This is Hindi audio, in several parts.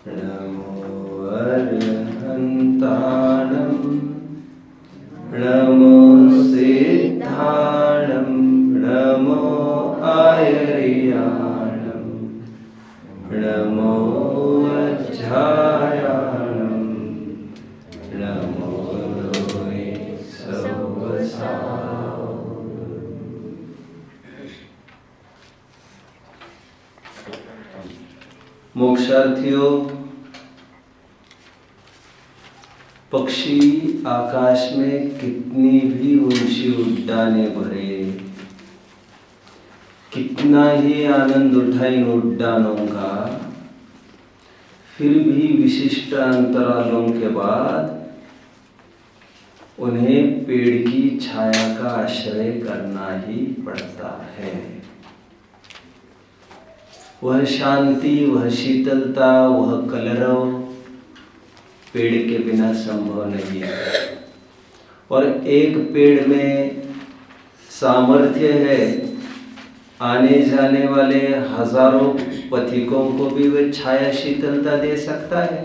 नमो अर्हन्ताणं नमो सिद्धाणं नमो आयर्याणं नमो वज्रायाणं नमो लोये मोक्षार्थियों, पक्षी आकाश में कितनी भी ऊंची उड्डानें भरे, कितना ही आनंद उठाए इन उड्डानों का, फिर भी विशिष्ट अंतरालों के बाद उन्हें पेड़ की छाया का आश्रय करना ही पड़ता है। वह शांति, वह शीतलता, वह कलरव पेड़ के बिना संभव नहीं है। और एक पेड़ में सामर्थ्य है, आने जाने वाले हजारों पथिकों को भी वह छाया शीतलता दे सकता है,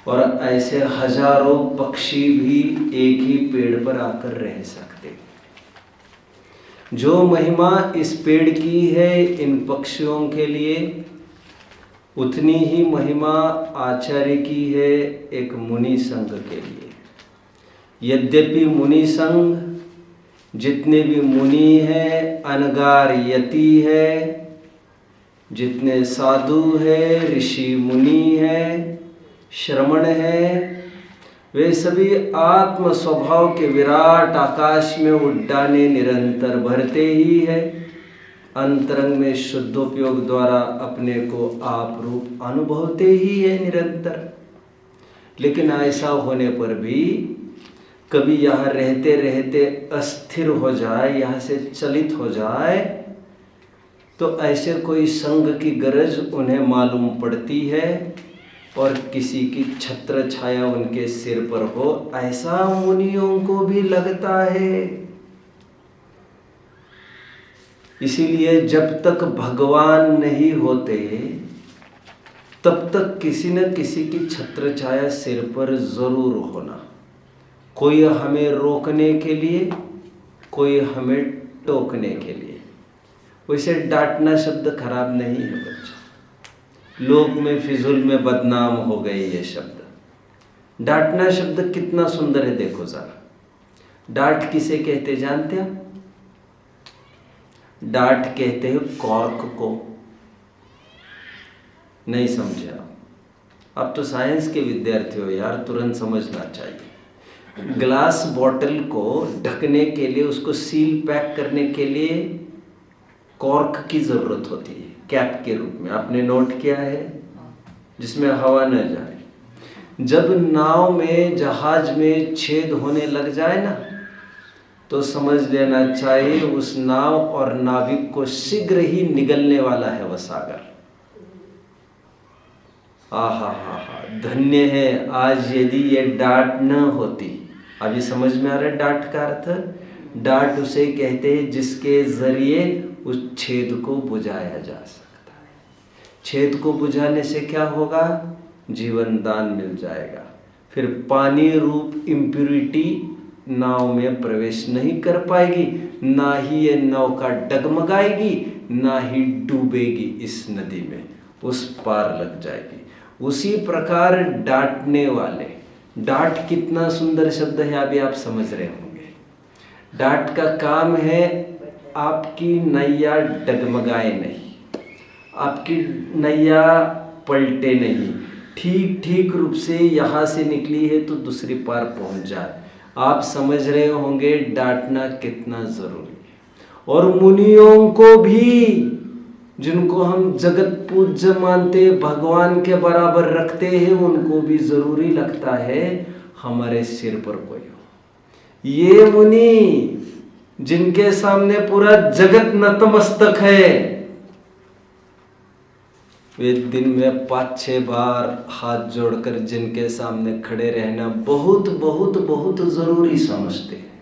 और ऐसे हजारों पक्षी भी एक ही पेड़ पर आकर रह सकते हैं। जो महिमा इस पेड़ की है इन पक्षियों के लिए, उतनी ही महिमा आचार्य की है एक मुनि संघ के लिए। यद्यपि मुनि संघ जितने भी मुनि हैं, अनगार यति है, जितने साधु है, ऋषि मुनि है, श्रमण है, वे सभी आत्म स्वभाव के विराट आकाश में उड्डाने निरंतर भरते ही है। अंतरंग में शुद्धोपयोग द्वारा अपने को आप रूप अनुभवते ही है निरंतर। लेकिन ऐसा होने पर भी कभी यहाँ रहते रहते अस्थिर हो जाए, यहाँ से चलित हो जाए, तो ऐसे कोई संग की गरज उन्हें मालूम पड़ती है, और किसी की छत्र छाया उनके सिर पर हो, ऐसा मुनियों को भी लगता है। इसीलिए जब तक भगवान नहीं होते तब तक किसी न किसी की छत्र छाया सिर पर जरूर होना। कोई हमें रोकने के लिए, कोई हमें टोकने के लिए। वैसे डांटना शब्द खराब नहीं है बच्चों, लोक में फिजूल में बदनाम हो गए ये शब्द। डांटना शब्द कितना सुंदर है, देखो जरा। डांट किसे कहते जानते हो? डांट कहते हैं कॉर्क को। नहीं समझे आप तो साइंस के विद्यार्थी हो यार, तुरंत समझना चाहिए। ग्लास बॉटल को ढकने के लिए, उसको सील पैक करने के लिए कॉर्क की जरूरत होती है, कैप के रूप में। आपने नोट किया है, जिसमें हवा न जाए। जब नाव में, जहाज में छेद होने लग जाए ना, तो समझ लेना चाहिए उस नाव और नाविक को शीघ्र ही निगलने वाला है वह सागर। आहा हा हा, धन्य है आज यदि ये डांट न होती। अभी समझ में आ रहा है डांट का अर्थ? डांट उसे कहते हैं जिसके जरिए उस छेद को बुझाया जा सकता है। छेद को बुझाने से क्या होगा? जीवन दान मिल जाएगा। फिर पानी रूप इम्प्यूरिटी नाव में प्रवेश नहीं कर पाएगी, ना ही ये नौका डगमगाएगी, ना ही डूबेगी इस नदी में, उस पार लग जाएगी। उसी प्रकार डांटने वाले, डांट कितना सुंदर शब्द है, अभी आप समझ रहे होंगे। डांट का काम है आपकी नैया डगमगाए नहीं, आपकी नैया पलटे नहीं, ठीक ठीक रूप से यहाँ से निकली है तो दूसरी पार पहुँच जाए। आप समझ रहे होंगे डांटना कितना जरूरी है। और मुनियों को भी, जिनको हम जगत पूज्य मानते, भगवान के बराबर रखते हैं, उनको भी जरूरी लगता है हमारे सिर पर कोई हो। ये मुनि जिनके सामने पूरा जगत नतमस्तक है, वे दिन में 5-6 बार हाथ जोड़कर जिनके सामने खड़े रहना बहुत बहुत बहुत जरूरी समझते हैं,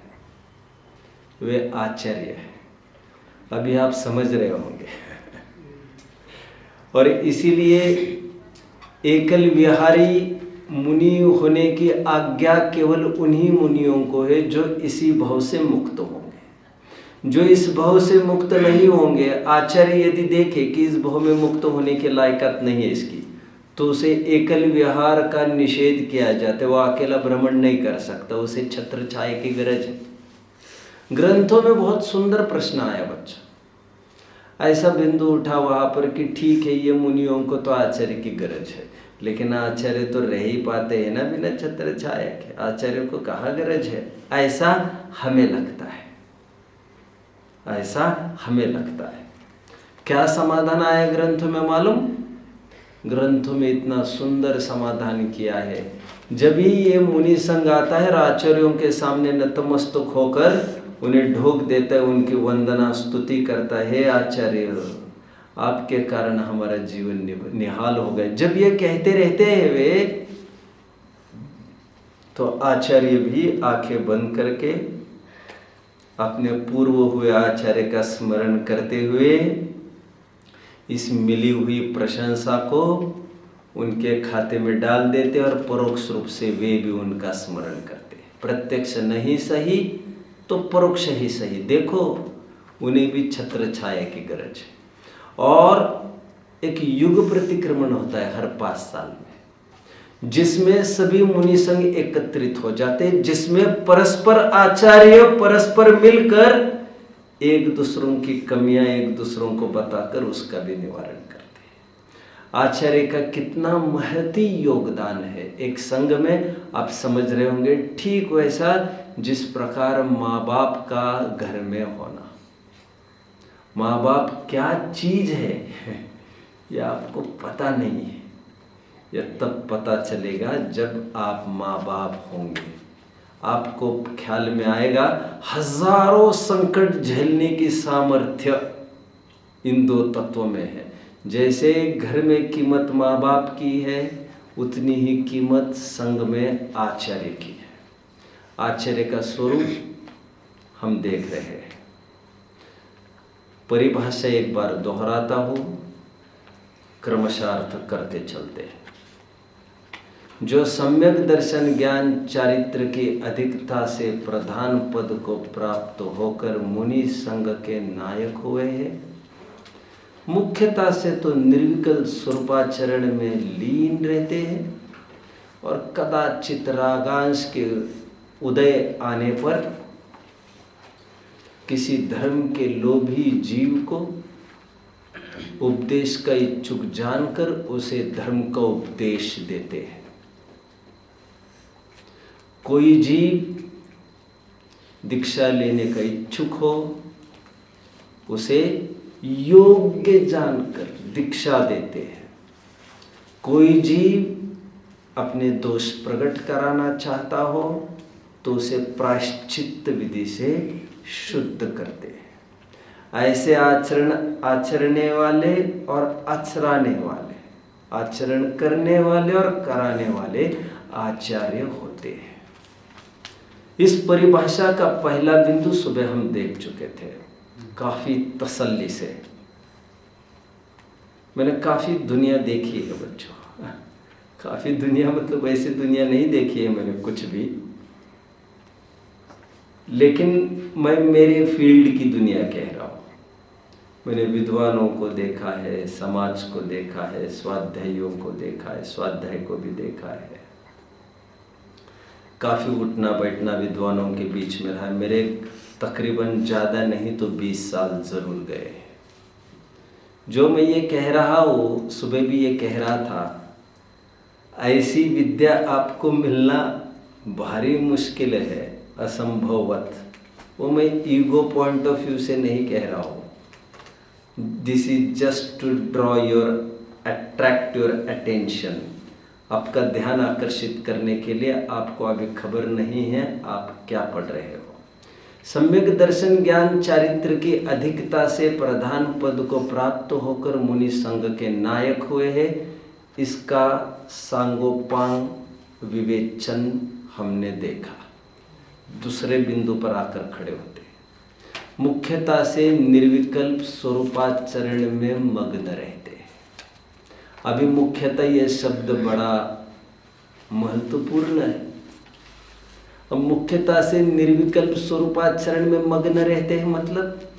वे आचार्य हैं। अभी आप समझ रहे होंगे। और इसीलिए एकल विहारी मुनि होने की आज्ञा केवल उन्हीं मुनियों को है जो इसी भव से मुक्त होंगे। जो इस भव से मुक्त नहीं होंगे, आचार्य यदि देखे कि इस भव में मुक्त होने की लायकात नहीं है इसकी, तो उसे एकल विहार का निषेध किया जाता है। वो अकेला भ्रमण नहीं कर सकता, उसे छत्र छाया की गरज है। ग्रंथों में बहुत सुंदर प्रश्न आया बच्चा, ऐसा बिंदु उठा वहां पर कि ठीक है, ये मुनियों को तो आचार्य की गरज है, लेकिन आचार्य तो रह ही पाते हैं ना बिना छत्र छाया के, आचार्य को कहाँ गरज है, ऐसा हमें लगता है, ऐसा हमें लगता है। क्या समाधान आया ग्रंथों में मालूम? ग्रंथों में इतना सुंदर समाधान किया है। जब ही ये मुनि संघ आता है, आचार्यों के सामने नतमस्तक होकर उन्हें ढोक देता है, उनकी वंदना स्तुति करता है, आचार्य आपके कारण हमारा जीवन निहाल हो गया। जब ये कहते रहते हैं वे, तो आचार्य भी आंखें बंद करके अपने पूर्व हुए आचार्य का स्मरण करते हुए इस मिली हुई प्रशंसा को उनके खाते में डाल देते और परोक्ष रूप से वे भी उनका स्मरण करते। प्रत्यक्ष नहीं सही तो परोक्ष ही सही, देखो उन्हें भी छत्र छाया की गरज है। और एक युग प्रतिक्रमण होता है हर 5 साल में, जिसमें सभी मुनि संघ एकत्रित हो जाते, जिसमें परस्पर आचार्य परस्पर मिलकर एक दूसरों की कमियां एक दूसरों को बताकर उसका भी निवारण करते हैं। आचार्य का कितना महती योगदान है एक संघ में, आप समझ रहे होंगे। ठीक वैसा जिस प्रकार माँ बाप का घर में होना, माँ बाप क्या चीज है ये आपको पता नहीं है, यह तब पता चलेगा जब आप माँ बाप होंगे। आपको ख्याल में आएगा हजारों संकट झेलने की सामर्थ्य इन 2 तत्वों में है। जैसे घर में कीमत माँ बाप की है, उतनी ही कीमत संघ में आचार्य की है। आचार्य का स्वरूप हम देख रहे हैं। परिभाषा एक बार दोहराता हूँ, क्रमशः अर्थ करते चलते हैं। जो सम्यक दर्शन ज्ञान चारित्र की अधिकता से प्रधान पद को प्राप्त होकर मुनि संघ के नायक हुए हैं, मुख्यता से तो निर्विकल स्वरूपाचरण में लीन रहते हैं और कदाचित रागांश के उदय आने पर किसी धर्म के लोभी जीव को उपदेश का इच्छुक जानकर उसे धर्म का उपदेश देते हैं। कोई जीव दीक्षा लेने का इच्छुक हो, उसे योग्य जानकर दीक्षा देते हैं। कोई जीव अपने दोष प्रकट कराना चाहता हो तो उसे प्रायश्चित्त विधि से शुद्ध करते हैं। ऐसे आचरने वाले और आचराने वाले, आचरण करने वाले और कराने वाले आचार्य होते हैं। इस परिभाषा का पहला बिंदु सुबह हम देख चुके थे काफी तसल्ली से। मैंने काफी दुनिया देखी है बच्चों, काफी दुनिया मतलब ऐसी दुनिया नहीं देखी है मैंने कुछ भी, लेकिन मैं मेरे फील्ड की दुनिया कह रहा हूँ। मैंने विद्वानों को देखा है, समाज को देखा है, स्वाध्यायियों को देखा है, स्वाध्याय को भी देखा है। काफ़ी उठना बैठना विद्वानों के बीच में रहा। मेरे तकरीबन ज़्यादा नहीं तो 20 साल ज़रूर गए। जो मैं ये कह रहा हूँ, सुबह भी ये कह रहा था, ऐसी विद्या आपको मिलना भारी मुश्किल है, असंभवत। वो मैं ईगो पॉइंट ऑफ व्यू से नहीं कह रहा हूँ। This is just to draw your, attract your attention, आपका ध्यान आकर्षित करने के लिए। आपको अभी खबर नहीं है आप क्या पढ़ रहे हो। सम्यक दर्शन ज्ञान चारित्र की अधिकता से प्रधान पद को प्राप्त होकर मुनि संघ के नायक हुए हैं। इसका सांगोपांग विवेचन हमने देखा। दूसरे बिंदु पर आकर खड़े होते, मुख्यता से निर्विकल्प स्वरूपाचरण में मग्न रहते। अभी मुख्यतः यह शब्द बड़ा महत्वपूर्ण है। अब मुख्यता से निर्विकल्प स्वरूपाचरण में मग्न रहते हैं, मतलब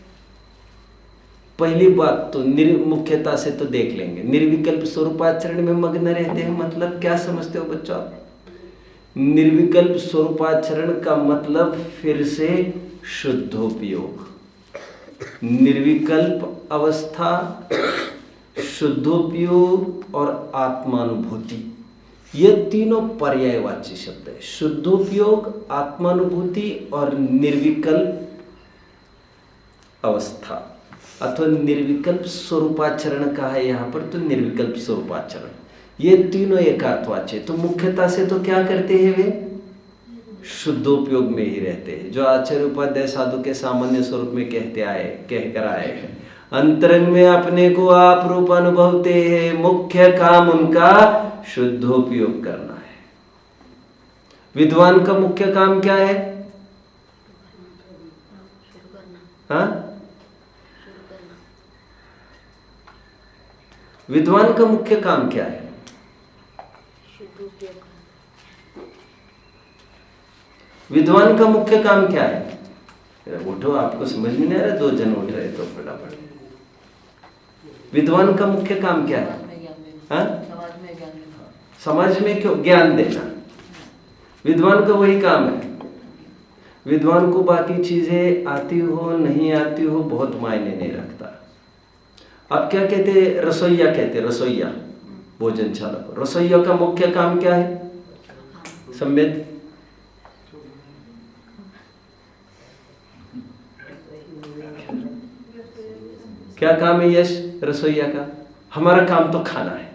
पहली बात तो मुख्यता से तो देख लेंगे। निर्विकल्प स्वरूपाचरण में मग्न रहते हैं मतलब क्या समझते हो बच्चों आप? निर्विकल्प स्वरूपाचरण का मतलब फिर से शुद्धोपयोग। निर्विकल्प अवस्था, शुद्धोपयोग और आत्मानुभूति, ये तीनों पर्यायवाची शब्द है। शुद्धोपयोग, आत्मानुभूति और निर्विकल्प अवस्था अथवा निर्विकल्प स्वरूपाचरण का है यहाँ पर, तो निर्विकल्प स्वरूपाचरण, ये तीनों एकार्थवाची। तो मुख्यता से तो क्या करते हैं वे? शुद्धोपयोग में ही रहते हैं, जो आचार्य उपाध्याय साधु के सामान्य स्वरूप में कहकर आए हैं। अंतरंग में अपने को आप रूप अनुभवते हैं, मुख्य काम उनका शुद्धोपयोग करना है। विद्वान का मुख्य काम क्या है? हाँ, विद्वान का मुख्य काम क्या है? विद्वान का मुख्य काम क्या है? उठो, आपको समझ में नहीं आ रहा? 2 जन उठ रहे तो फटाफट। विद्वान का मुख्य काम क्या है? हाँ? समाज में क्यों ज्ञान देना? विद्वान का वही काम है। विद्वान को बाकी चीजें आती हो नहीं आती हो बहुत मायने नहीं रखता। अब क्या कहते हैं? रसोईया कहते हैं, रसोईया, भोजनशाला को। रसोईया का मुख्य काम क्या है? सम्यक क्या काम है यश रसोईया का? हमारा काम तो खाना है,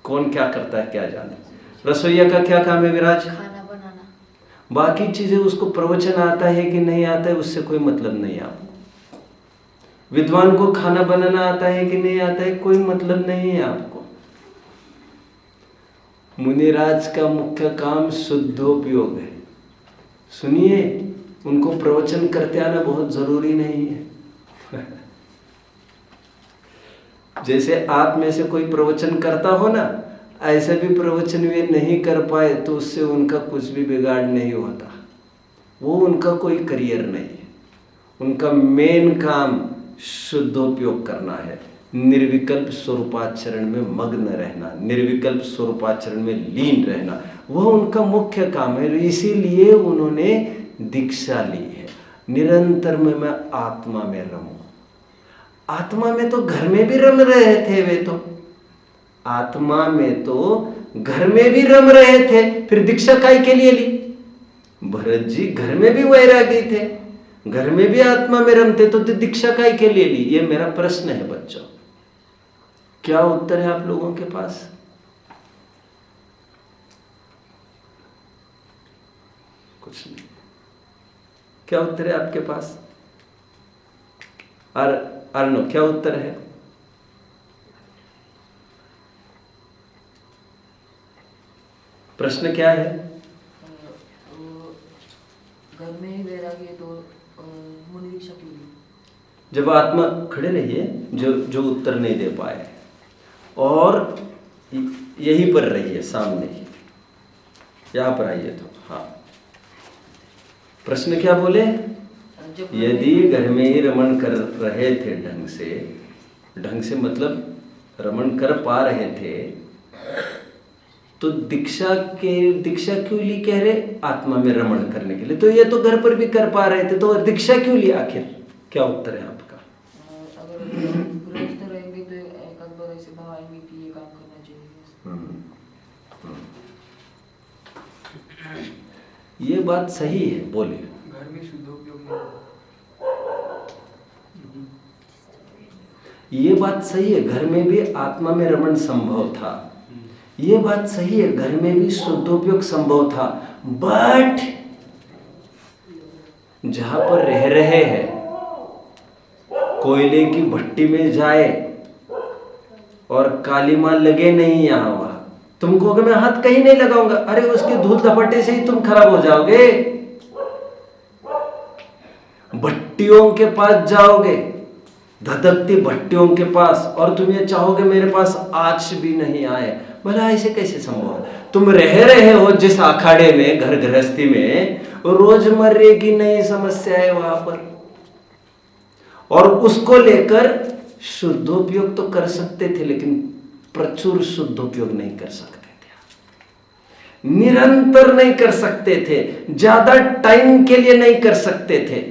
कौन क्या करता है क्या जाने। रसोईया का क्या काम है विराज? खाना बनाना। बाकी चीजें उसको प्रवचन आता है कि नहीं आता है उससे कोई मतलब नहीं है आपको। विद्वान को खाना बनाना आता है कि नहीं आता है कोई मतलब नहीं है आपको। मुनिराज का मुख्य काम शुद्धोपयोग है। सुनिए, उनको प्रवचन करते आना बहुत जरूरी नहीं है। जैसे आप में से कोई प्रवचन करता हो ना, ऐसे भी प्रवचन वे नहीं कर पाए तो उससे उनका कुछ भी बिगाड़ नहीं होता। वो उनका कोई करियर नहीं है। उनका मेन काम शुद्धोपयोग करना है, निर्विकल्प स्वरूपाचरण में मग्न रहना, निर्विकल्प स्वरूपाचरण में लीन रहना, वह उनका मुख्य काम है। इसीलिए उन्होंने दीक्षा ली है, निरंतर में मैं आत्मा में रमूं। आत्मा में तो घर में भी रम रहे थे वे, तो आत्मा में तो घर में भी रम रहे थे, फिर दीक्षा काय के लिए ली? भरत जी घर में भी वैरागी थे, घर में भी आत्मा में रमते, तो दीक्षा काय के लिए ली? ये मेरा प्रश्न है बच्चों, क्या उत्तर है आप लोगों के पास? कुछ नहीं। क्या उत्तर है आपके पास? अर्णव, क्या उत्तर है? प्रश्न क्या है? घर में ही वैरागी है तो मुनि दीक्षा क्यों ली? जब आत्मा, खड़े रहिए, जो उत्तर नहीं दे पाए, और यहीं पर रहिए, सामने ही, यहां पर आइए। तो हाँ, प्रश्न क्या बोले? यदि घर में ही रमण कर रहे थे ढंग से मतलब रमण कर पा रहे थे, तो दीक्षा क्यों ली कह रहे? आत्मा में रमण करने के लिए। तो ये तो घर पर भी कर पा रहे थे, तो दीक्षा क्यों ली आखिर? क्या उत्तर है आपका? अगर गृहस्थ रहेंगे तो एक आध बार ऐसे भाव आएंगे कि ये काम करना चाहिए। ये बात सही है, बोलिए। घर में शुद्धोपयोग ये बात सही है, घर में भी आत्मा में रमण संभव था। ये बात सही है, घर में भी शुद्धोपयोग संभव था। बट जहां पर रह रहे हैं, कोयले की भट्टी में जाए और काली मां लगे नहीं यहां वहां, तुम कहोगे मैं हाथ कहीं नहीं लगाऊंगा, अरे उसके धूल धपटे से ही तुम खराब हो जाओगे। भट्टियों के पास जाओगे, धधकती भट्टियों के पास, और तुम ये चाहोगे मेरे पास आज भी नहीं आए। भला ऐसे कैसे संभव है? तुम रह रहे हो जिस अखाड़े में, घर गृहस्थी में, रोजमर्रे की नई समस्या है वहां पर, और उसको लेकर शुद्धोपयोग तो कर सकते थे, लेकिन प्रचुर शुद्धोपयोग नहीं कर सकते थे, निरंतर नहीं कर सकते थे, ज्यादा टाइम के लिए नहीं कर सकते थे।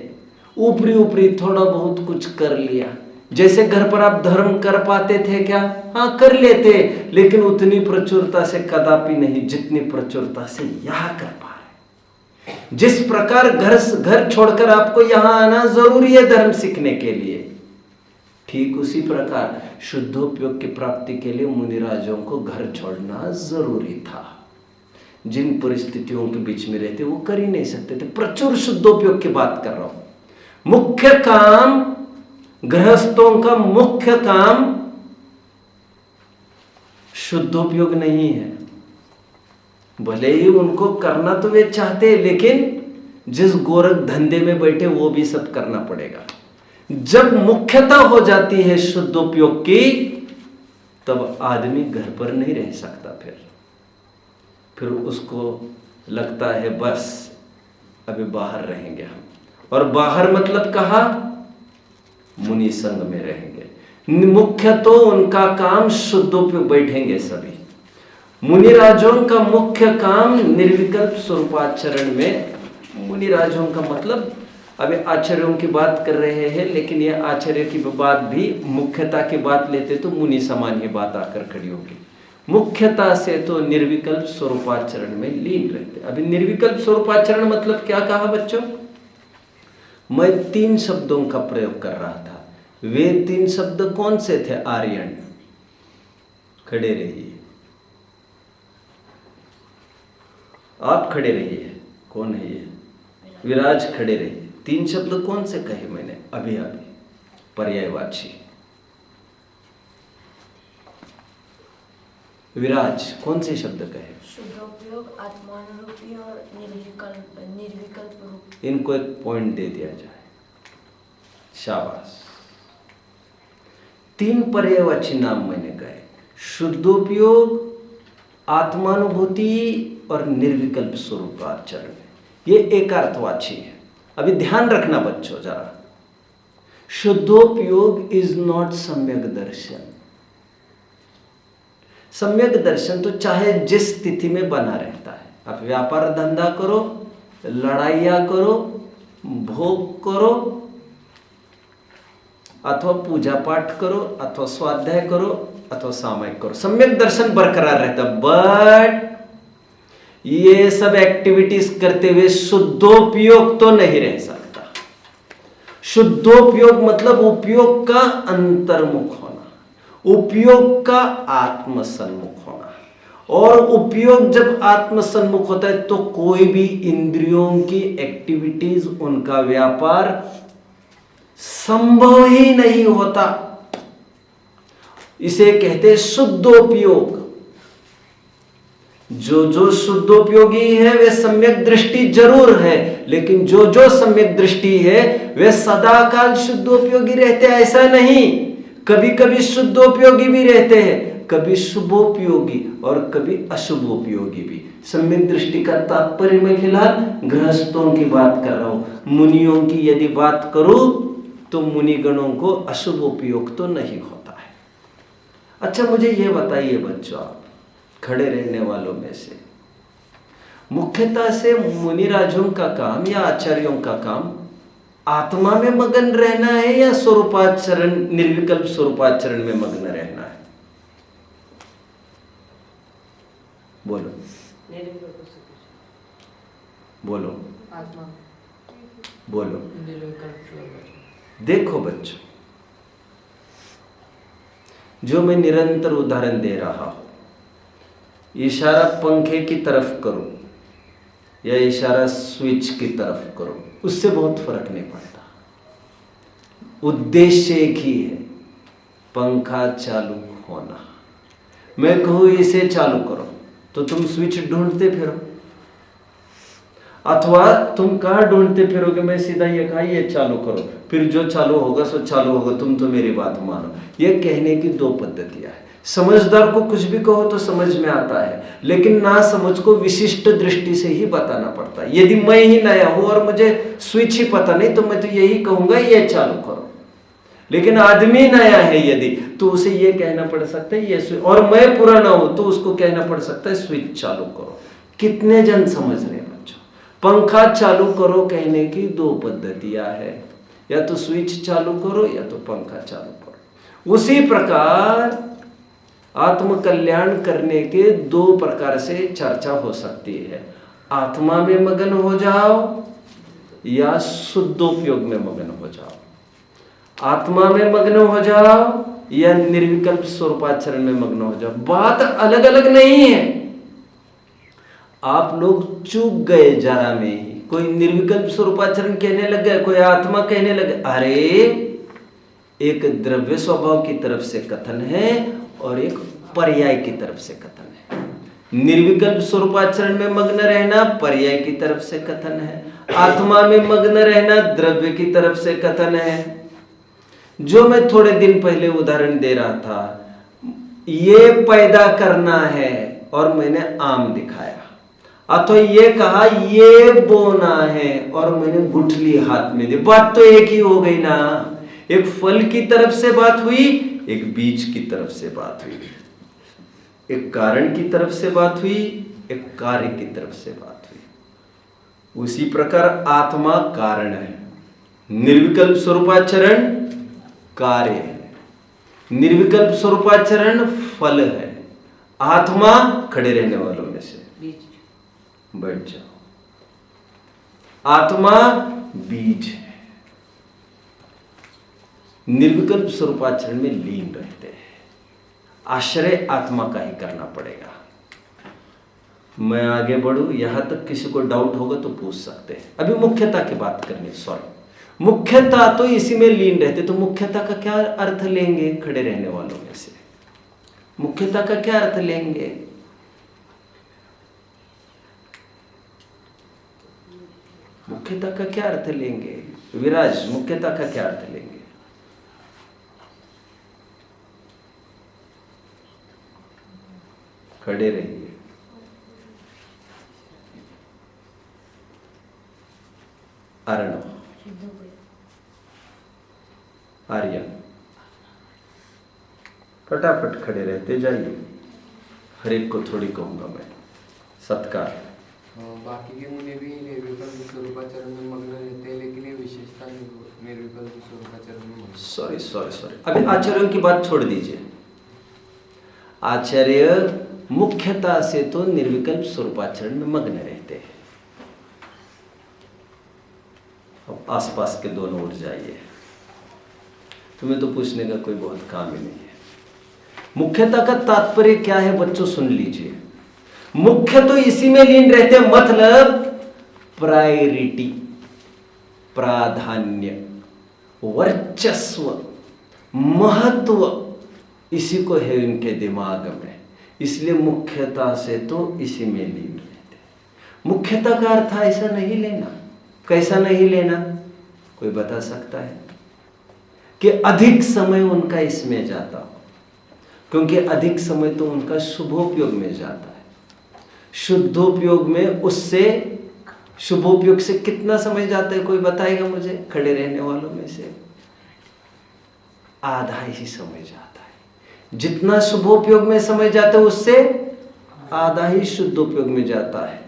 ऊपरी ऊपरी थोड़ा बहुत कुछ कर लिया। जैसे घर पर आप धर्म कर पाते थे क्या? हाँ, कर लेते, लेकिन उतनी प्रचुरता से कदापि नहीं जितनी प्रचुरता से यहां कर पा रहे। जिस प्रकार घर छोड़कर आपको यहां आना जरूरी है धर्म सीखने के लिए, ठीक उसी प्रकार शुद्धोपयोग की प्राप्ति के लिए मुनिराजों को घर छोड़ना जरूरी था। जिन परिस्थितियों के बीच में रहते वो कर ही नहीं सकते थे। प्रचुर शुद्धोपयोग की बात कर रहा हूं। मुख्य काम, गृहस्थों का मुख्य काम शुद्धोपयोग नहीं है। भले ही उनको करना तो वे चाहते, लेकिन जिस गोरख धंधे में बैठे वो भी सब करना पड़ेगा। जब मुख्यता हो जाती है शुद्धोपयोग की, तब आदमी घर पर नहीं रह सकता। फिर उसको लगता है बस अभी बाहर रहेंगे हम, और बाहर मतलब कहा? मुनि संग में रहेंगे। मुख्य तो उनका काम शुद्धोपयोग, बैठेंगे सभी। मुनिराजों का मुख्य काम निर्विकल्प स्वरूपाचरण में, मुनिराजों का मतलब अभी आचार्यों की बात कर रहे हैं, लेकिन ये आचार्य की बात भी मुख्यता की बात लेते तो मुनि समान ही बात आकर खड़ी होगी। मुख्यता से तो निर्विकल्प स्वरूपाचरण में लीन रहते। अभी निर्विकल्प स्वरूपाचरण मतलब क्या कहा बच्चों? मैं 3 शब्दों का प्रयोग कर रहा था। वे 3 शब्द कौन से थे? आर्यन, खड़े रहिए, आप खड़े रहिए, कौन है ये? विराज, खड़े रहिए। 3 शब्द कौन से कहे मैंने अभी अभी? पर्यायवाची। विराज, कौन से शब्द कहे? शुद्धोपयोग, आत्मानुरूपी और निर्विकल्प रूप। इनको एक पॉइंट दे दिया जाए। शाबाश। 3 पर्यायवाची नाम मैंने कहे, शुद्धोपयोग, आत्मानुभूति और निर्विकल्प स्वरूप आचरण। ये एक अर्थवाची है। अभी ध्यान रखना बच्चों जरा, शुद्धोपयोग इज नॉट सम्यक दर्शन। सम्यक दर्शन तो चाहे जिस स्थिति में बना रहता है। आप व्यापार धंधा करो, लड़ाइयाँ करो, भोग करो, अथवा पूजा पाठ करो, अथवा स्वाध्याय करो, अथवा सामयिक करो, सम्यक दर्शन बरकरार रहता। बट ये सब एक्टिविटीज करते हुए शुद्धोपयोग तो नहीं रह सकता। शुद्धोपयोग मतलब उपयोग का अंतर्मुख होना, उपयोग का आत्मसन्मुख होना। और उपयोग जब आत्मसन्मुख होता है तो कोई भी इंद्रियों की एक्टिविटीज, उनका व्यापार संभव ही नहीं होता। इसे कहते हैं शुद्धोपयोग। जो शुद्धोपयोगी है वे सम्यक दृष्टि जरूर है, लेकिन जो सम्यक दृष्टि है वे सदाकाल शुद्धोपयोगी रहते हैं ऐसा नहीं। कभी कभी शुद्धोपयोगी भी रहते हैं, कभी शुभोपयोगी और कभी अशुभोपयोगी भी। सम्यक दृष्टि का तात्पर्य मैं फिलहाल गृहस्थों की बात कर रहा हूं। मुनियों की यदि बात करूं तो मुनिगणों को अशुभोपयोग तो नहीं होता है। अच्छा, मुझे यह बताइए बच्चों, आप खड़े रहने वालों में से मुख्यतः से मुनिराजों का काम या आचार्यों का काम आत्मा में मगन रहना है या स्वरूपाचरण, निर्विकल्प स्वरूपाचरण में मग्न रहना है? बोलो बोलो आत्मा, बोलो। निर्विकल्प। देखो बच्चों, जो मैं निरंतर उदाहरण दे रहा हूं, इशारा पंखे की तरफ करो या इशारा स्विच की तरफ करो, उससे बहुत फर्क नहीं पड़ता। उद्देश्य एक ही है, पंखा चालू होना। मैं कहूँ इसे चालू करो तो तुम स्विच ढूंढते फिरो। अथवा तुम कहाँ ढूंढते फिरोगे, मैं सीधा ये कहा ये चालू करो, फिर जो चालू होगा सो चालू होगा, तुम तो मेरी बात मानो। ये कहने की दो पद्धतियां है। समझदार को कुछ भी कहो तो समझ में आता है, लेकिन ना समझ को विशिष्ट दृष्टि से ही बताना पड़ता है। यदि मैं ही नया हूं और मुझे स्विच ही पता नहीं तो मैं तो यही कहूंगा ये चालू करो, लेकिन आदमी नया है यदि तो उसे ये कहना पड़ सकता है ये स्विच, और मैं पुराना हूं तो उसको कहना पड़ सकता है स्विच चालू करो। कितने जन समझ रहे हैं बच्चों? पंखा चालू करो कहने की दो पद्धतियां है, या तो स्विच चालू करो या तो पंखा चालू करो। उसी प्रकार आत्म कल्याण करने के दो प्रकार से चर्चा हो सकती है। आत्मा में मगन हो जाओ या शुद्धोपयोग में मगन हो जाओ। आत्मा में मग्न हो जाओ या निर्विकल्प स्वरूपाचरण में मग्न हो जाओ, बात अलग अलग नहीं है। आप लोग चूक गए जरा में ही, कोई निर्विकल्प स्वरूपाचरण कहने लग गए, कोई आत्मा कहने लगे। अरे एक द्रव्य स्वभाव की तरफ से कथन है और एक पर्याय की तरफ से कथन है। निर्विकल्प स्वरूपाचरण में मग्न रहना पर्याय की तरफ से कथन है, आत्मा में मग्न रहना द्रव्य की तरफ से कथन है। जो मैं थोड़े दिन पहले उदाहरण दे रहा था, ये पैदा करना है और मैंने आम दिखाया, अथवा ये कहा ये बोना है और मैंने गुठली हाथ में दी, बात तो एक ही हो गई ना। एक फल की तरफ से बात हुई, एक बीज की तरफ से बात हुई, एक कारण की तरफ से बात हुई, एक कार्य की तरफ से बात हुई। उसी प्रकार आत्मा कारण है, निर्विकल्प स्वरूपाचरण कार्य है, निर्विकल्प स्वरूपाचरण फल है। आत्मा खड़े रहने वालों में से बैठ जाओ, आत्मा बीज है, निर्विकल्प स्वरूपाचरण में लीन रहते हैं। आश्रय आत्मा का ही करना पड़ेगा। मैं आगे बढ़ूं, यहां तक किसी को डाउट होगा तो पूछ सकते हैं। अभी मुख्यता की बात करनी, सॉरी, मुख्यता तो इसी में लीन रहते, तो मुख्यता का क्या अर्थ लेंगे खड़े रहने वालों में से? मुख्यता का क्या अर्थ लेंगे? मुख्यता का क्या अर्थ लेंगे? विराज, मुख्यता का क्या अर्थ लेंगे? खड़े रहिए। अर्णव, आर्यन, फटाफट खड़े रहते जाइए। हर एक को थोड़ी कहूंगा मैं, सत्कार। बाकी के मुझे भी निर्विकल्प स्वरूपाचरण में मग्न रहते हैं, लेकिन ये विशेषता निर्विकल्प स्वरूपाचरण में मग्न। सॉरी, अभी आचार्यों की बात छोड़ दीजिए। आचार्य मुख्यता से तो निर्विकल्प स्वरूपाचरण में मग्न रहते हैं। अब आसपास के दोनों उठ जाइए, तुम्हें तो पूछने का कोई बहुत काम ही नहीं है। मुख्यता का तात्पर्य क्या है बच्चों, सुन लीजिए। मुख्य तो इसी में लीन रहते, मतलब प्रायोरिटी, प्राधान्य, वर्चस्व, महत्व इसी को है इनके दिमाग में, इसलिए मुख्यता से तो इसी में लीन रहते। मुख्यता का अर्थ ऐसा नहीं लेना। कैसा नहीं लेना? कोई बता सकता है? कि अधिक समय उनका इसमें जाता हो, क्योंकि अधिक समय तो उनका शुभोपयोग में जाता है। शुद्धोपयोग में उससे, शुभोपयोग से कितना समय जाता है कोई बताएगा मुझे खड़े रहने वालों में से? आधा ही समय जाता है। जितना शुभोपयोग में समय जाता है उससे आधा ही शुद्धोपयोग में जाता है।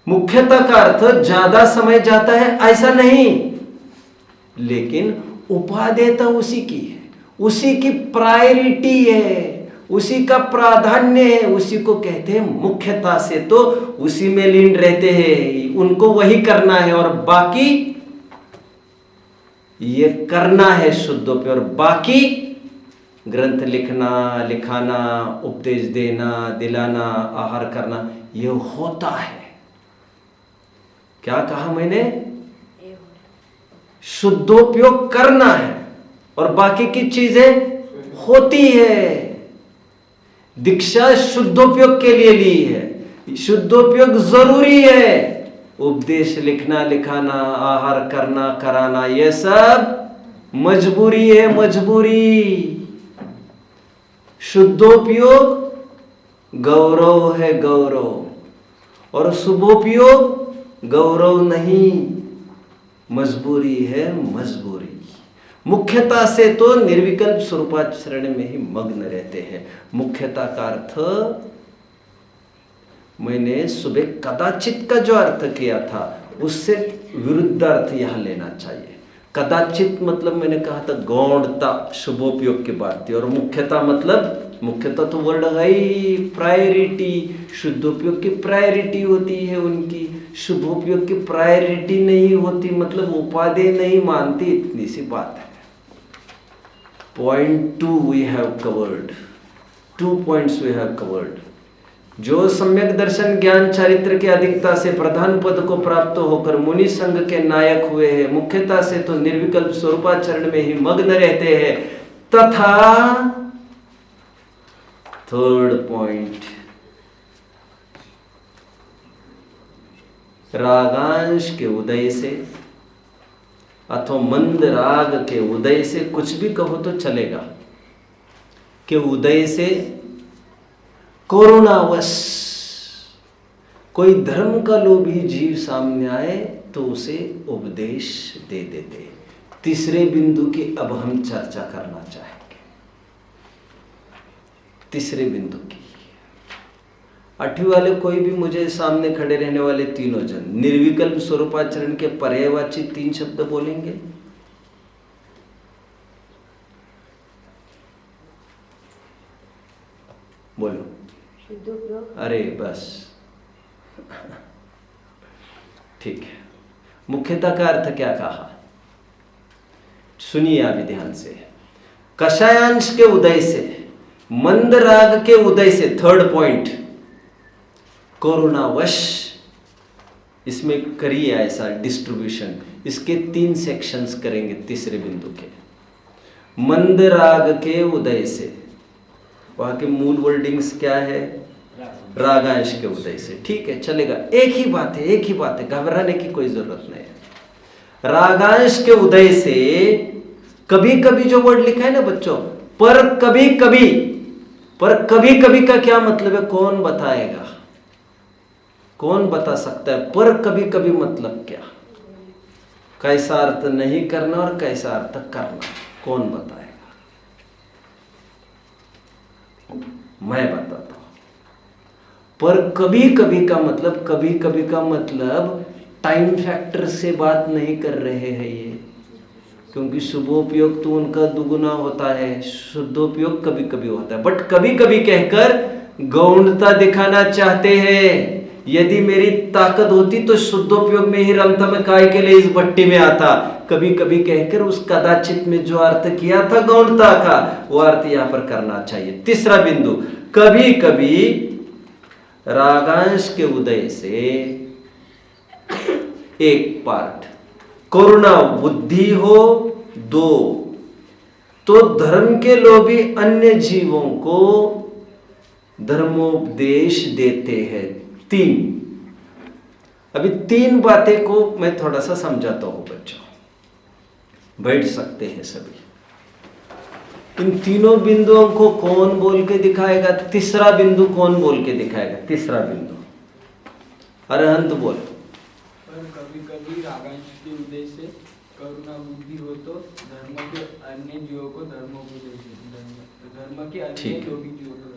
मुख्यता का अर्थ ज्यादा समय जाता है ऐसा नहीं, लेकिन उपादेयता उसी की है, उसी की प्रायोरिटी है, उसी का प्राधान्य है, उसी को कहते हैं मुख्यता से तो उसी में लीन रहते हैं, उनको वही करना है और बाकी ये करना है शुद्धोपयोग, और बाकी ग्रंथ लिखना, लिखाना, उपदेश देना, दिलाना, आहार करना, ये होता है। क्या कहा मैंने? शुद्धोपयोग करना है और बाकी की चीजें होती है। दीक्षा शुद्धोपयोग के लिए ली है, शुद्धोपयोग जरूरी है, उपदेश लिखना लिखाना, आहार करना कराना, ये सब मजबूरी है, मजबूरी। शुद्धोपयोग गौरव है, गौरव। और शुभोपयोग गौरव नहीं, मजबूरी है, मजबूरी। मुख्यता से तो निर्विकल्प स्वरूपाचरण में ही मग्न रहते हैं। मुख्यता का अर्थ मैंने सुबह कदाचित का जो अर्थ किया था उससे विरुद्ध अर्थ यहां लेना चाहिए। कदाचित मतलब मैंने कहा था गौणता, शुभोपयोग की बात थी। और मुख्यता मतलब, मुख्यता तो वर्ड है ही, प्रायोरिटी। शुद्धोपयोग की प्रायोरिटी होती है उनकी, शुभोपयोग की प्रायोरिटी नहीं होती, मतलब उपाधि नहीं मानती, इतनी सी बात है। Point 2 we have covered. 2 points we have covered. जो सम्यक दर्शन ज्ञान चारित्र की अधिकता से प्रधान पद को प्राप्त होकर मुनि संघ के नायक हुए हैं, मुख्यता से तो निर्विकल्प स्वरूपाचरण में ही मग्न रहते हैं, तथा थर्ड पॉइंट, रागांश के उदय से अथवा मंद राग के उदय से, कुछ भी कहो तो चलेगा, के उदय से कोरोनावश कोई धर्म का लोभी जीव सामने आए तो उसे उपदेश दे देते। तीसरे बिंदु की अब हम चर्चा करना चाहेंगे। तीसरे बिंदु की 8वीं वाले कोई भी मुझे सामने खड़े रहने वाले तीनों जन निर्विकल्प स्वरूपाचरण के पर्यायवाची 3 शब्द बोलेंगे। बोलो। शुद्धोपयोग। अरे बस ठीक है। मुख्यता का अर्थ क्या कहा, सुनिए अभी ध्यान से। कषायांश के उदय से, मंद राग के उदय से, थर्ड पॉइंट, कोरोनावश, इसमें करिए ऐसा डिस्ट्रीब्यूशन, इसके 3 सेक्शंस करेंगे तीसरे बिंदु के। मंद राग के उदय से, वहां के मूल वर्डिंग्स क्या है, रागांश के उदय से, ठीक है चलेगा, एक ही बात है, एक ही बात है, घबराने की कोई जरूरत नहीं है। रागांश के उदय से, कभी कभी जो वर्ड लिखा है ना बच्चों, पर कभी कभी, पर कभी कभी का क्या मतलब है, कौन बताएगा, कौन बता सकता है पर कभी कभी मतलब क्या, कैसा अर्थ नहीं करना और कैसा अर्थ करना, कौन बताएगा? मैं बताता हूं। पर कभी कभी का मतलब, कभी कभी का मतलब टाइम फैक्टर से बात नहीं कर रहे हैं ये, क्योंकि शुभोपयोग तो उनका दुगुना होता है, शुद्धोपयोग कभी कभी होता है, बट कभी कभी कहकर गौणता दिखाना चाहते हैं। यदि मेरी ताकत होती तो शुद्धोपयोग में ही रमता, मैं काय के लिए इस भट्टी में आता। कभी कभी कहकर उस कदाचित में जो अर्थ किया था गौणता का, वो अर्थ यहां पर करना चाहिए। तीसरा बिंदु, कभी कभी रागांश के उदय से, एक पार्ट, करुणा बुद्धि हो, 2 तो धर्म के लोभी अन्य जीवों को धर्मोपदेश देते हैं। 3, अभी 3 बातें को मैं थोड़ा सा समझाता हूं बच्चों, बैठ सकते हैं सभी। इन तीनों बिंदुओं को कौन बोल के दिखाएगा? तीसरा बिंदु कौन बोल के दिखाएगा? तीसरा बिंदु अरहंत बोल। पर कभी कभी रागांश के उदय से करुणा बुद्धि हो तो धर्म के अन्य जीवों को धर्मोपदेश, धर्म के अन्य लोभी जीवों को।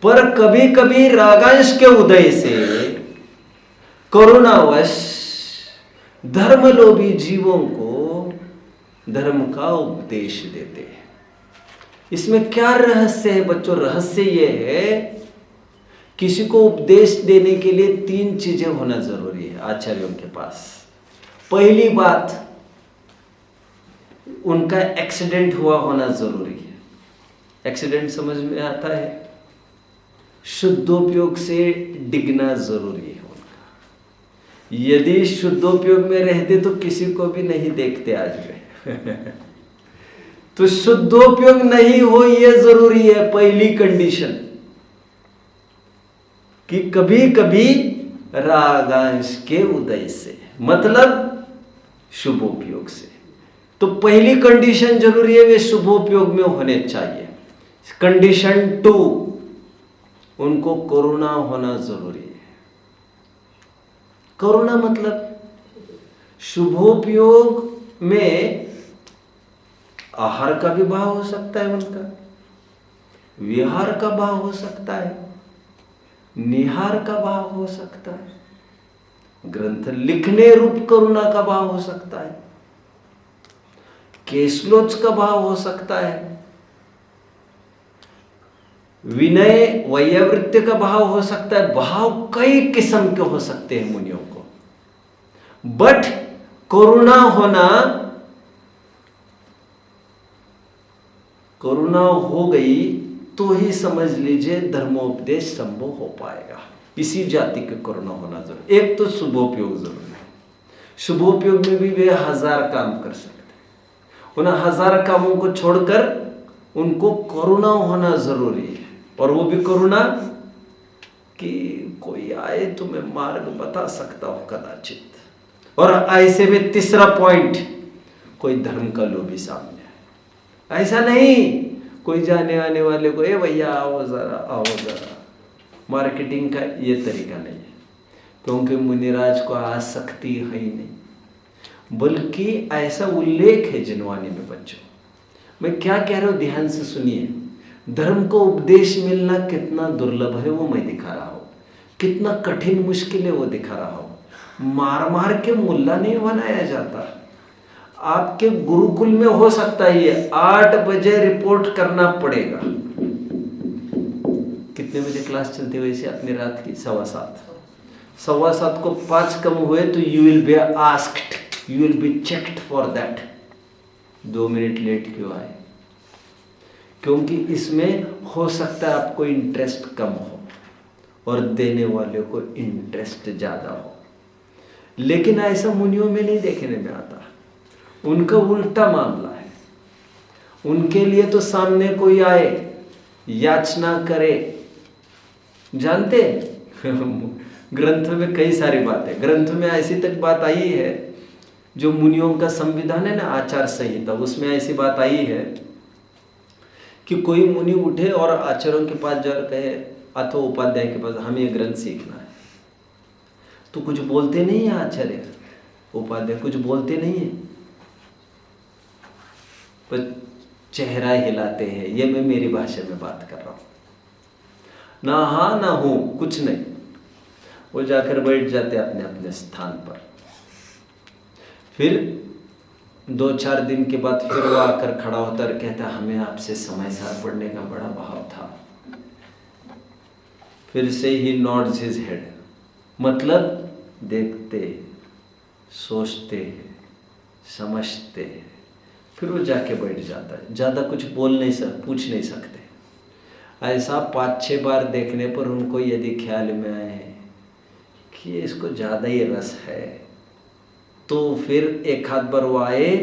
पर कभी कभी रागांश के उदय से करुणावश धर्मलोभी जीवों को धर्म का उपदेश देते हैं। इसमें क्या रहस्य है बच्चों? रहस्य यह है, किसी को उपदेश देने के लिए 3 चीजें होना जरूरी है आचार्यों के पास। पहली बात, उनका एक्सीडेंट हुआ होना जरूरी है। एक्सीडेंट समझ में आता है? शुद्धोपयोग से डिगना जरूरी है उनका। यदि शुद्धोपयोग में रहते तो किसी को भी नहीं देखते आज में तो शुद्धोपयोग नहीं हो यह जरूरी है, पहली कंडीशन। कि कभी कभी रागांश के उदय से, मतलब शुभोपयोग से। तो पहली कंडीशन जरूरी है वे शुभोपयोग में होने चाहिए। कंडीशन 2, उनको करुणा होना जरूरी है। करुणा मतलब शुभोपयोग में आहार का भी भाव हो सकता है, उनका विहार का भाव हो सकता है, निहार का भाव हो सकता है, ग्रंथ लिखने रूप करुणा का भाव हो सकता है, केशलोच का भाव हो सकता है, विनय वैयावृत्य का भाव हो सकता है। भाव कई किस्म के हो सकते हैं मुनियों को, बट करुणा होना, करुणा हो गई तो ही समझ लीजिए धर्मोपदेश संभव हो पाएगा। इसी जाति के करुणा होना जरूरी। एक तो शुभोपयोग जरूरी है, शुभोपयोग में भी वे 1000 काम कर सकते हैं, उन 1000 कामों को छोड़कर उनको करुणा होना जरूरी है। और वो भी करुणा कि कोई आए तो मैं मार्ग बता सकता हूं कदाचित। और ऐसे में तीसरा पॉइंट, कोई धर्म का लोभी सामने आए, ऐसा नहीं कोई जाने आने वाले को ए भैया आओ जरा आओ जरा, मार्केटिंग का ये तरीका नहीं है, क्योंकि मुनिराज को आसक्ति है ही नहीं, बल्कि ऐसा उल्लेख है जिनवानी में। बच्चों, मैं क्या कह रहा हूं ध्यान से सुनिए। धर्म को उपदेश मिलना कितना दुर्लभ है वो मैं दिखा रहा हूं, कितना कठिन मुश्किल है वो दिखा रहा हूं। मार मार के मुल्ला नहीं बनाया जाता। आपके गुरुकुल में हो सकता है ये 8 बजे रिपोर्ट करना पड़ेगा। कितने बजे क्लास चलती है वैसे अपनी रात की? 7:15। 7:15 को 5 कम हुए तो you will be asked, you will be checked for that. 2 minute late क्यों आए? क्योंकि इसमें हो सकता है आपको इंटरेस्ट कम हो और देने वाले को इंटरेस्ट ज्यादा हो। लेकिन ऐसा मुनियों में नहीं देखने में आता, उनका उल्टा मामला है। उनके लिए तो सामने कोई आए याचना करे, जानते ग्रंथ में कई सारी बातें, ग्रंथ में ऐसी तक बात आई है, जो मुनियों का संविधान है ना, आचार संहिता, उसमें ऐसी बात आई है कि कोई मुनि उठे और आचार्यों के पास जाकर कहे अथवा उपाध्याय के पास हमें ये ग्रंथ सीखना है, तो कुछ बोलते नहीं है आचार्य उपाध्याय, कुछ बोलते नहीं है, पर चेहरा हिलाते हैं। ये मैं मेरी भाषा में बात कर रहा हूं, ना हाँ ना हूं, कुछ नहीं। वो जाकर बैठ जाते अपने अपने स्थान पर। फिर 2-4 दिन के बाद फिर वो आकर खड़ा होता और कहता हमें आपसे समय सार पढ़ने का बड़ा भाव था। फिर से ही नॉड्स हिज हेड, मतलब देखते, सोचते, समझते। फिर वो जाके बैठ जाता है, ज़्यादा कुछ बोल नहीं सकते, पूछ नहीं सकते। ऐसा 5-6 बार देखने पर उनको यदि ख्याल में आए कि इसको ज़्यादा ही रस है, तो फिर एक आध बार वो आए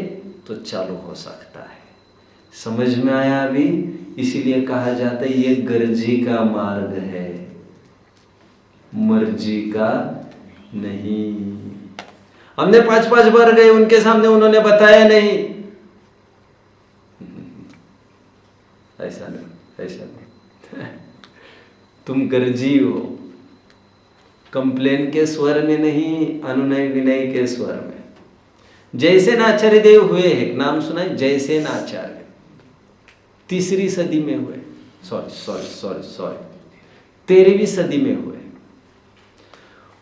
तो चालू हो सकता है। समझ में आया अभी? इसीलिए कहा जाता है ये गर्जी का मार्ग है, मर्जी का नहीं। हमने 5-5 बार गए उनके सामने, उन्होंने बताया नहीं। ऐसा नहीं, ऐसा नहीं। तुम गर्जी हो, कंप्लेन के स्वर में नहीं, अनुनय विनय के स्वर में। जयसेन आचार्य देव हुए, एक नाम सुना है जयसेन आचार्य, 3री सदी में हुए, सॉरी 13वीं सदी में हुए।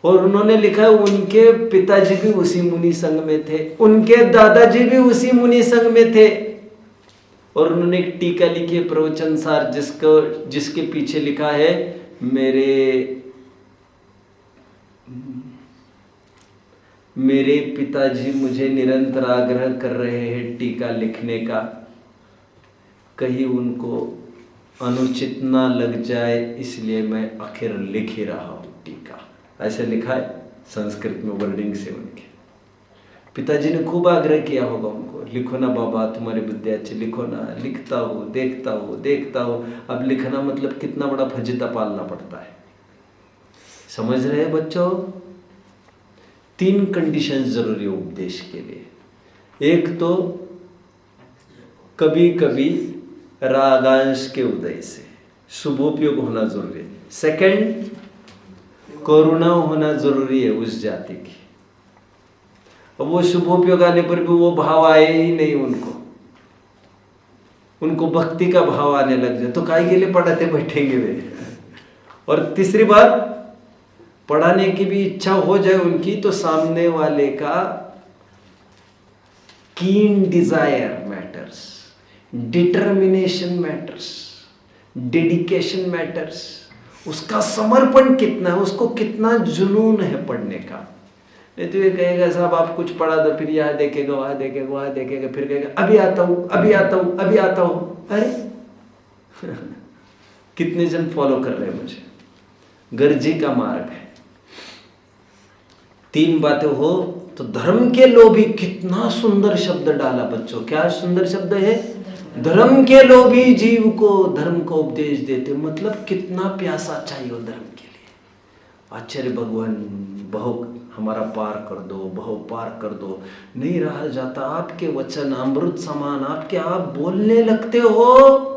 और उन्होंने लिखा है उनके पिताजी भी उसी मुनि संघ में थे, उनके दादाजी भी उसी मुनि संघ में थे। और उन्होंने एक टीका लिखी है प्रवचन सार, जिसके पीछे लिखा है मेरे पिताजी मुझे निरंतर आग्रह कर रहे हैं टीका लिखने का, कहीं उनको अनुचित ना लग जाए, इसलिए मैं आखिर लिख ही रहा हूँ टीका। ऐसे लिखा है संस्कृत में वर्डिंग से। उनके पिताजी ने खूब आग्रह किया होगा उनको, लिखो ना बाबा तुम्हारी बुद्धि अच्छी, लिखो ना। लिखता हो, देखता हो। अब लिखना मतलब कितना बड़ा फजीता पालना पड़ता है। समझ रहे हैं बच्चों? 3 कंडीशन जरूरी है उपदेश के लिए। एक तो कभी कभी रागांश के उदय से शुभोपयोग होना जरूरी है। सेकंड, करुणा होना जरूरी है उस जाति की। अब वो शुभोपयोग आने पर भी वो भाव आए ही नहीं, उनको भक्ति का भाव आने लग जाए तो काहे के लिए पढ़ाते बैठेंगे वे। और तीसरी बात, पढ़ाने की भी इच्छा हो जाए उनकी तो सामने वाले का keen desire matters, determination matters, dedication matters. उसका समर्पण कितना है, उसको कितना जुनून है पढ़ने का। नहीं तो ये कहेगा साहब आप कुछ पढ़ा दो, फिर यहाँ देखेगा वहाँ देखेगा वहाँ देखेगा, फिर कहेगा अभी आता हूँ अभी आता हूँ अभी आता हूँ। अरे कितने जन फॉलो कर रहे हैं मुझे? गर्जी का मार्ग है। 3 बातें हो तो धर्म के लोभी, कितना सुंदर शब्द डाला बच्चों, क्या सुंदर शब्द है, धर्म के लोभी जीव को धर्म को उपदेश देते। मतलब कितना प्यासा चाहिए हो धर्म के लिए। आचार्य भगवान बहु हमारा पार कर दो, बहु पार कर दो, नहीं रहा जाता। आपके वचन अमृत समान, आप बोलने लगते हो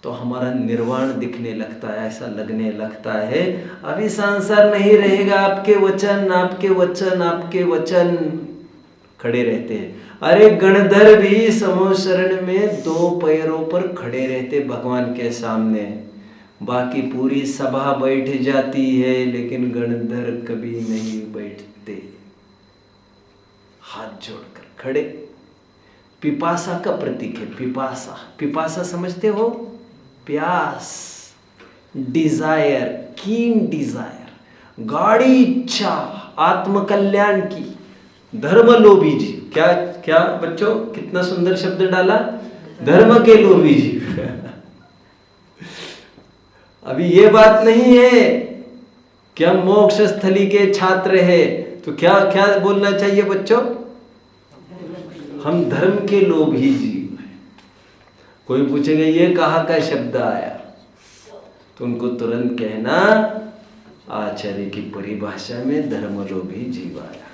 तो हमारा निर्वाण दिखने लगता है, ऐसा लगने लगता है अभी संसार नहीं रहेगा। आपके वचन आपके वचन आपके वचन खड़े रहते हैं। अरे गणधर भी समूह शरण में 2 पैरों पर खड़े रहते भगवान के सामने, बाकी पूरी सभा बैठ जाती है लेकिन गणधर कभी नहीं बैठते, हाथ जोड़कर खड़े। पिपासा का प्रतीक है पिपासा। पिपासा समझते हो? प्यास, डिजायर, कीन डिजायर, गाढ़ी इच्छा आत्मकल्याण की। धर्म लोभी जी, क्या क्या बच्चों, कितना सुंदर शब्द डाला, धर्म के लोभी जी। अभी ये बात नहीं है कि हम मोक्ष स्थली के छात्र हैं तो क्या क्या बोलना चाहिए बच्चों, हम धर्म के लोभी जीव हैं। कोई पूछेगा ये कहाँ का शब्द आया तो उनको तुरंत कहना आचार्य की परिभाषा में धर्मलोभी जीव आया है।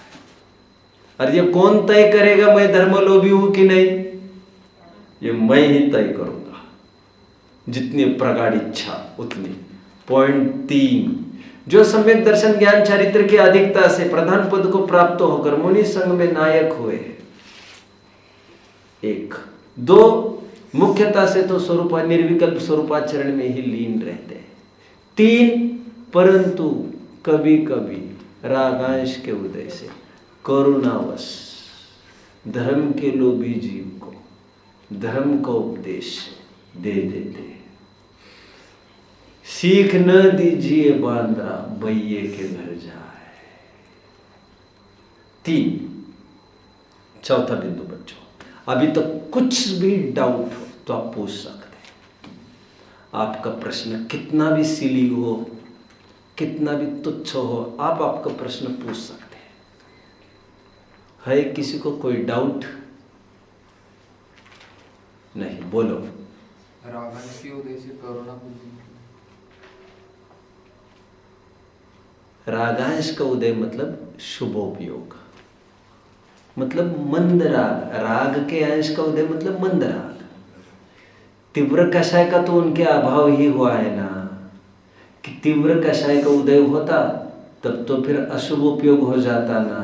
और ये कौन तय करेगा मैं धर्मलोभी हूं कि नहीं? ये मैं ही तय करूंगा। जितनी प्रगाढ़ इच्छा उतनी। पॉइंट 3, जो सम्यक दर्शन ज्ञान चरित्र की अधिकता से प्रधान पद को प्राप्त होकर मुनि संघ में नायक हुए। 1, 2, मुख्यता से तो स्वरूप निर्विकल्प स्वरूपाचरण में ही लीन रहते हैं। 3, परंतु कभी कभी रागांश के उदय से करुणावश धर्म के लोभी जीव को धर्म का उपदेश दे देते हैं। सीख न दीजिए बांद्रा बैये के घर जाए। 3, चौथा बिंदु बच्चों, अभी तक कुछ भी डाउट हो तो आप पूछ सकते हैं। आपका प्रश्न कितना भी सिली हो, कितना भी तुच्छ हो, आप आपका प्रश्न पूछ सकते हैं। है किसी को कोई डाउट? नहीं, बोलो। रागांश के उदय से करुणा बुद्धि। रागांश का उदय मतलब शुभोपयोग, मतलब मंद राग। राग के अंश का उदय मतलब मंद राग। तीव्र कषाय का तो उनके अभाव ही हुआ है ना, कि तीव्र कषाय का उदय होता तब तो फिर अशुभ उपयोग हो जाता ना,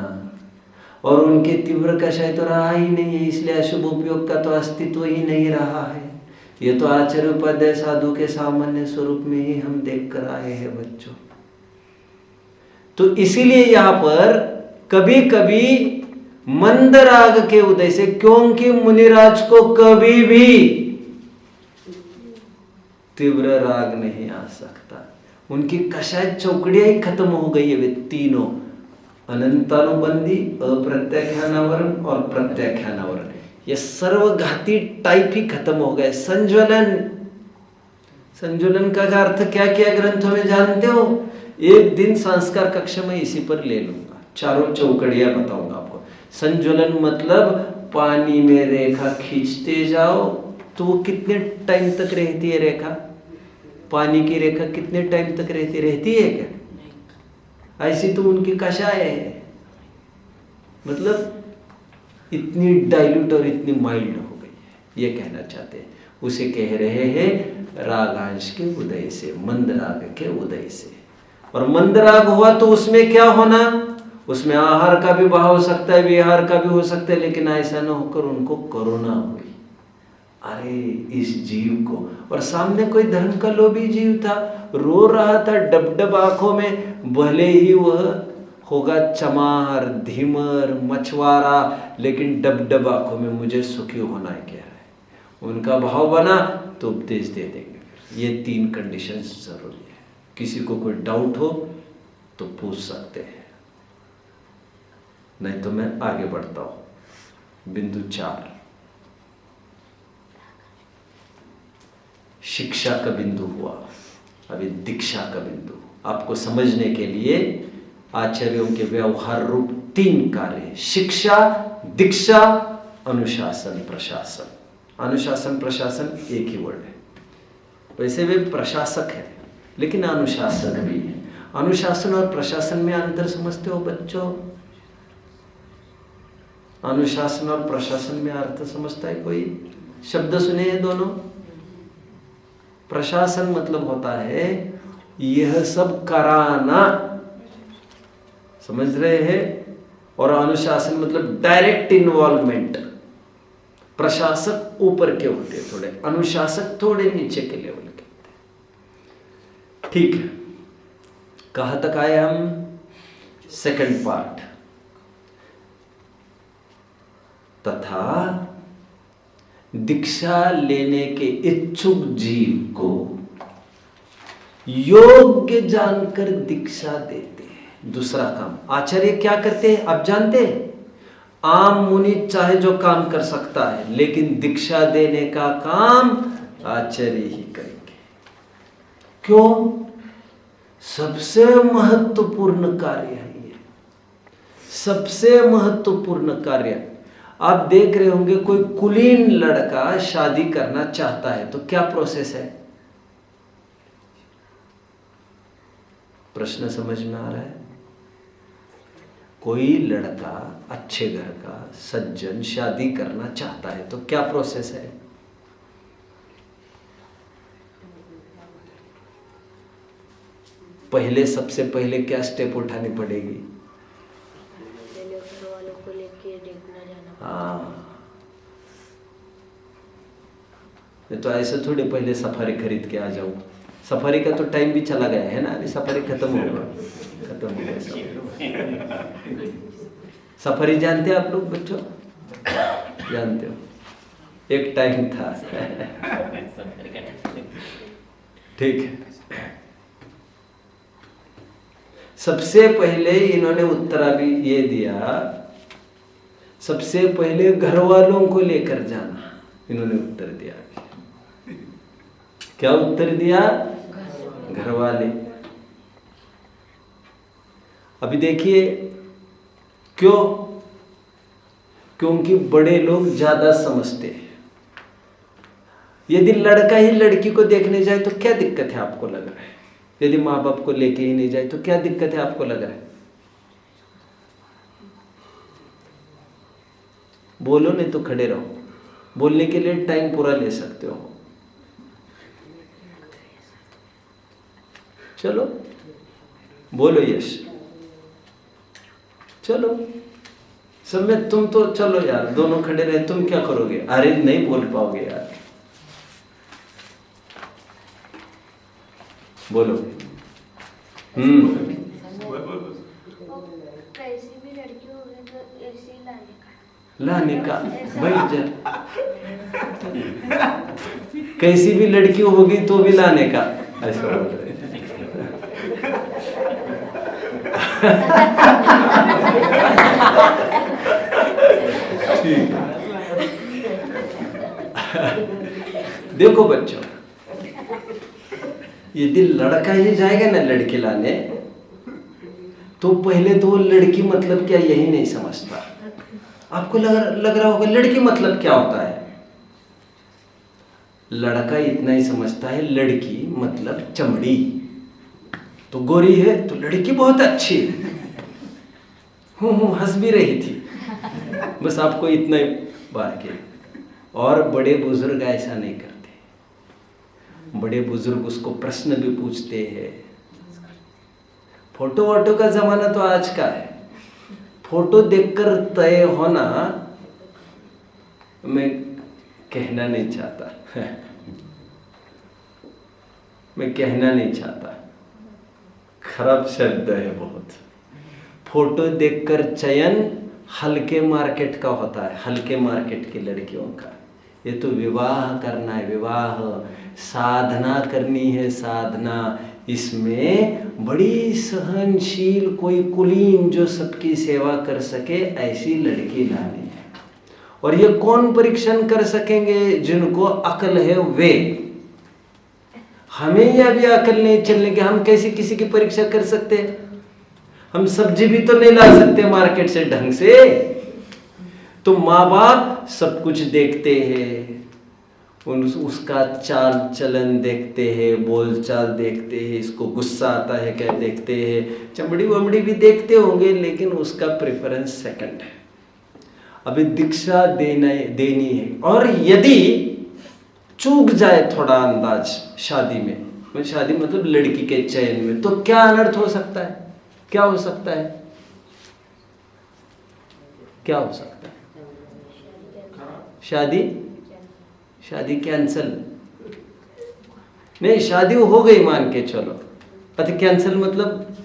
और उनके तीव्र कषाय तो रहा ही नहीं है, इसलिए अशुभ उपयोग का तो अस्तित्व ही नहीं रहा है। ये तो आचार्य उपाध्याय साधु के सामान्य स्वरूप में ही हम देख कर आए हैं बच्चों। तो इसीलिए यहाँ पर कभी कभी मंद राग के उदय से, क्योंकि मुनिराज को कभी भी तीव्र राग नहीं आ सकता। उनकी कषाय चौकड़ियां ही खत्म हो गई है। वे तीनों अनंतानुबंधी, अप्रत्याख्यानावरण और प्रत्याख्यानावरण, ये सर्वघाती टाइप ही खत्म हो गए। संज्वलन, संज्वलन का अर्थ क्या क्या ग्रंथों में जानते हो? एक दिन संस्कार कक्ष में इसी पर ले लूंगा, चारों चौकड़ियां बताऊंगा आपको। संज्वलन मतलब पानी में रेखा खींचते जाओ तो वो कितने टाइम तक रहती है रेखा? पानी की रेखा कितने टाइम तक रहती है क्या? ऐसी तो उनकी कषाय है, मतलब इतनी डाइल्यूट और इतनी माइल्ड हो गई है, ये कहना चाहते हैं। उसे कह रहे हैं रागांश के उदय से, मंद राग के उदय से। और मंद राग हुआ तो उसमें क्या होना, उसमें आहार का भी भाव हो सकता है, विहार का भी हो सकता है, लेकिन ऐसा न होकर उनको करुणा हुई, अरे इस जीव को। और सामने कोई धर्म का लोभी जीव था, रो रहा था डब आंखों में, भले ही वह होगा चमार, धीमर, मछुआरा, लेकिन डब आंखों में मुझे सुखी होना है कह रहा है। उनका भाव बना तो उपदेश दे देंगे। ये 3 कंडीशंस जरूरी है। किसी को कोई डाउट हो तो पूछ सकते हैं, नहीं तो मैं आगे बढ़ता हूं। बिंदु 4, शिक्षा का बिंदु हुआ, अभी दीक्षा का बिंदु। आपको समझने के लिए आचार्यों के व्यवहार रूप 3 कार्य, शिक्षा, दीक्षा, अनुशासन, प्रशासन। अनुशासन प्रशासन एक ही वर्ड है, वैसे वे प्रशासक है लेकिन अनुशासन भी है। अनुशासन और प्रशासन में अंतर समझते हो बच्चों? अनुशासन और प्रशासन में अर्थ समझता है कोई? शब्द सुने हैं दोनों? प्रशासन मतलब होता है यह सब कराना, समझ रहे हैं? और अनुशासन मतलब डायरेक्ट इन्वॉल्वमेंट। प्रशासक ऊपर के होते हैं थोड़े, अनुशासक थोड़े नीचे के लेवल के। ठीक है, कहां तक आए हम? Second part. तथा दीक्षा लेने के इच्छुक जीव को योग्य जानकर दीक्षा देते हैं। दूसरा काम आचार्य क्या करते हैं आप जानते हैं? आम मुनि चाहे जो काम कर सकता है, लेकिन दीक्षा देने का काम आचार्य ही करेंगे। क्यों? सबसे महत्वपूर्ण कार्य है ये, सबसे महत्वपूर्ण कार्य। आप देख रहे होंगे कोई कुलीन लड़का शादी करना चाहता है तो क्या प्रोसेस है? प्रश्न समझ में आ रहा है? कोई लड़का अच्छे घर का सज्जन शादी करना चाहता है तो क्या प्रोसेस है? पहले सबसे पहले क्या स्टेप उठानी पड़ेगी? पहले घर वालों को लेके देखना जाना। हाँ, तो ऐसे थोड़े पहले सफारी खरीद के आ जाऊं। सफारी का तो टाइम भी चला गया है ना, अभी सफारी खत्म हो गया सफारी जानते हैं आप लोग बच्चों? जानते हो, एक टाइम था। ठीक है, सबसे पहले इन्होंने उत्तर भी ये दिया, सबसे पहले घर वालों को लेकर जाना। इन्होंने उत्तर दिया, क्या उत्तर दिया? घर वाले। अभी देखिए क्यों? क्योंकि बड़े लोग ज्यादा समझते हैं। यदि लड़का ही लड़की को देखने जाए तो क्या दिक्कत है आपको लग रहा है? यदि माँ बाप को लेके ही नहीं जाए तो क्या दिक्कत है आपको लग रहा है? बोलो, नहीं तो खड़े रहो। बोलने के लिए टाइम पूरा ले सकते हो। चलो बोलो यश, चलो सब में तुम तो चलो यार, दोनों खड़े रहे, तुम क्या करोगे? अरे नहीं बोल पाओगे यार, बोलो। कैसी भी लड़की होगी तो ऐसे लाने का भाई जा, कैसी भी लड़की होगी तो भी लाने का, ऐसा बोल रहे हैं। ठीक है। देखो बच्चों, यदि लड़का ही जाएगा ना लड़की लाने, तो पहले तो वो लड़की मतलब क्या यही नहीं समझता। आपको लग रहा होगा लड़की मतलब क्या होता है? लड़का इतना ही समझता है लड़की मतलब चमड़ी, तो गोरी है तो लड़की बहुत अच्छी है। हंस भी रही थी, बस आपको इतना ही बात के। और बड़े बुजुर्ग ऐसा नहीं करते। बड़े बुजुर्ग उसको प्रश्न भी पूछते हैं। फोटो वोटो का जमाना तो आज का है, फोटो देखकर तय होना मैं कहना नहीं चाहता मैं कहना नहीं चाहता, खराब शब्द है बहुत। फोटो देखकर चयन हल्के मार्केट का होता है, हल्के मार्केट की लड़कियों का। ये तो विवाह करना है, विवाह साधना करनी है, साधना। इसमें बड़ी सहनशील, कोई कुलीन जो सबकी सेवा कर सके, ऐसी लड़की लानी है। और ये कौन परीक्षण कर सकेंगे? जिनको अकल है वे। हमें ही अभी अकल नहीं चलने की, हम कैसे किसी की परीक्षा कर सकते? हम सब्जी भी तो नहीं ला सकते मार्केट से ढंग से। तो माँ बाप सब कुछ देखते हैं, उसका चाल चलन देखते हैं, बोल चाल देखते हैं, इसको गुस्सा आता है क्या देखते हैं, चमड़ी वमड़ी भी देखते होंगे, लेकिन उसका प्रेफरेंस सेकंड है। अभी दीक्षा देनी है। और यदि चूक जाए थोड़ा अंदाज शादी में, शादी मतलब लड़की के चयन में, तो क्या अनर्थ हो सकता है? क्या हो सकता है? क्या हो सकता है? शादी कैंसल नहीं, शादी हो गई मान के चलो, अच्छा कैंसल मतलब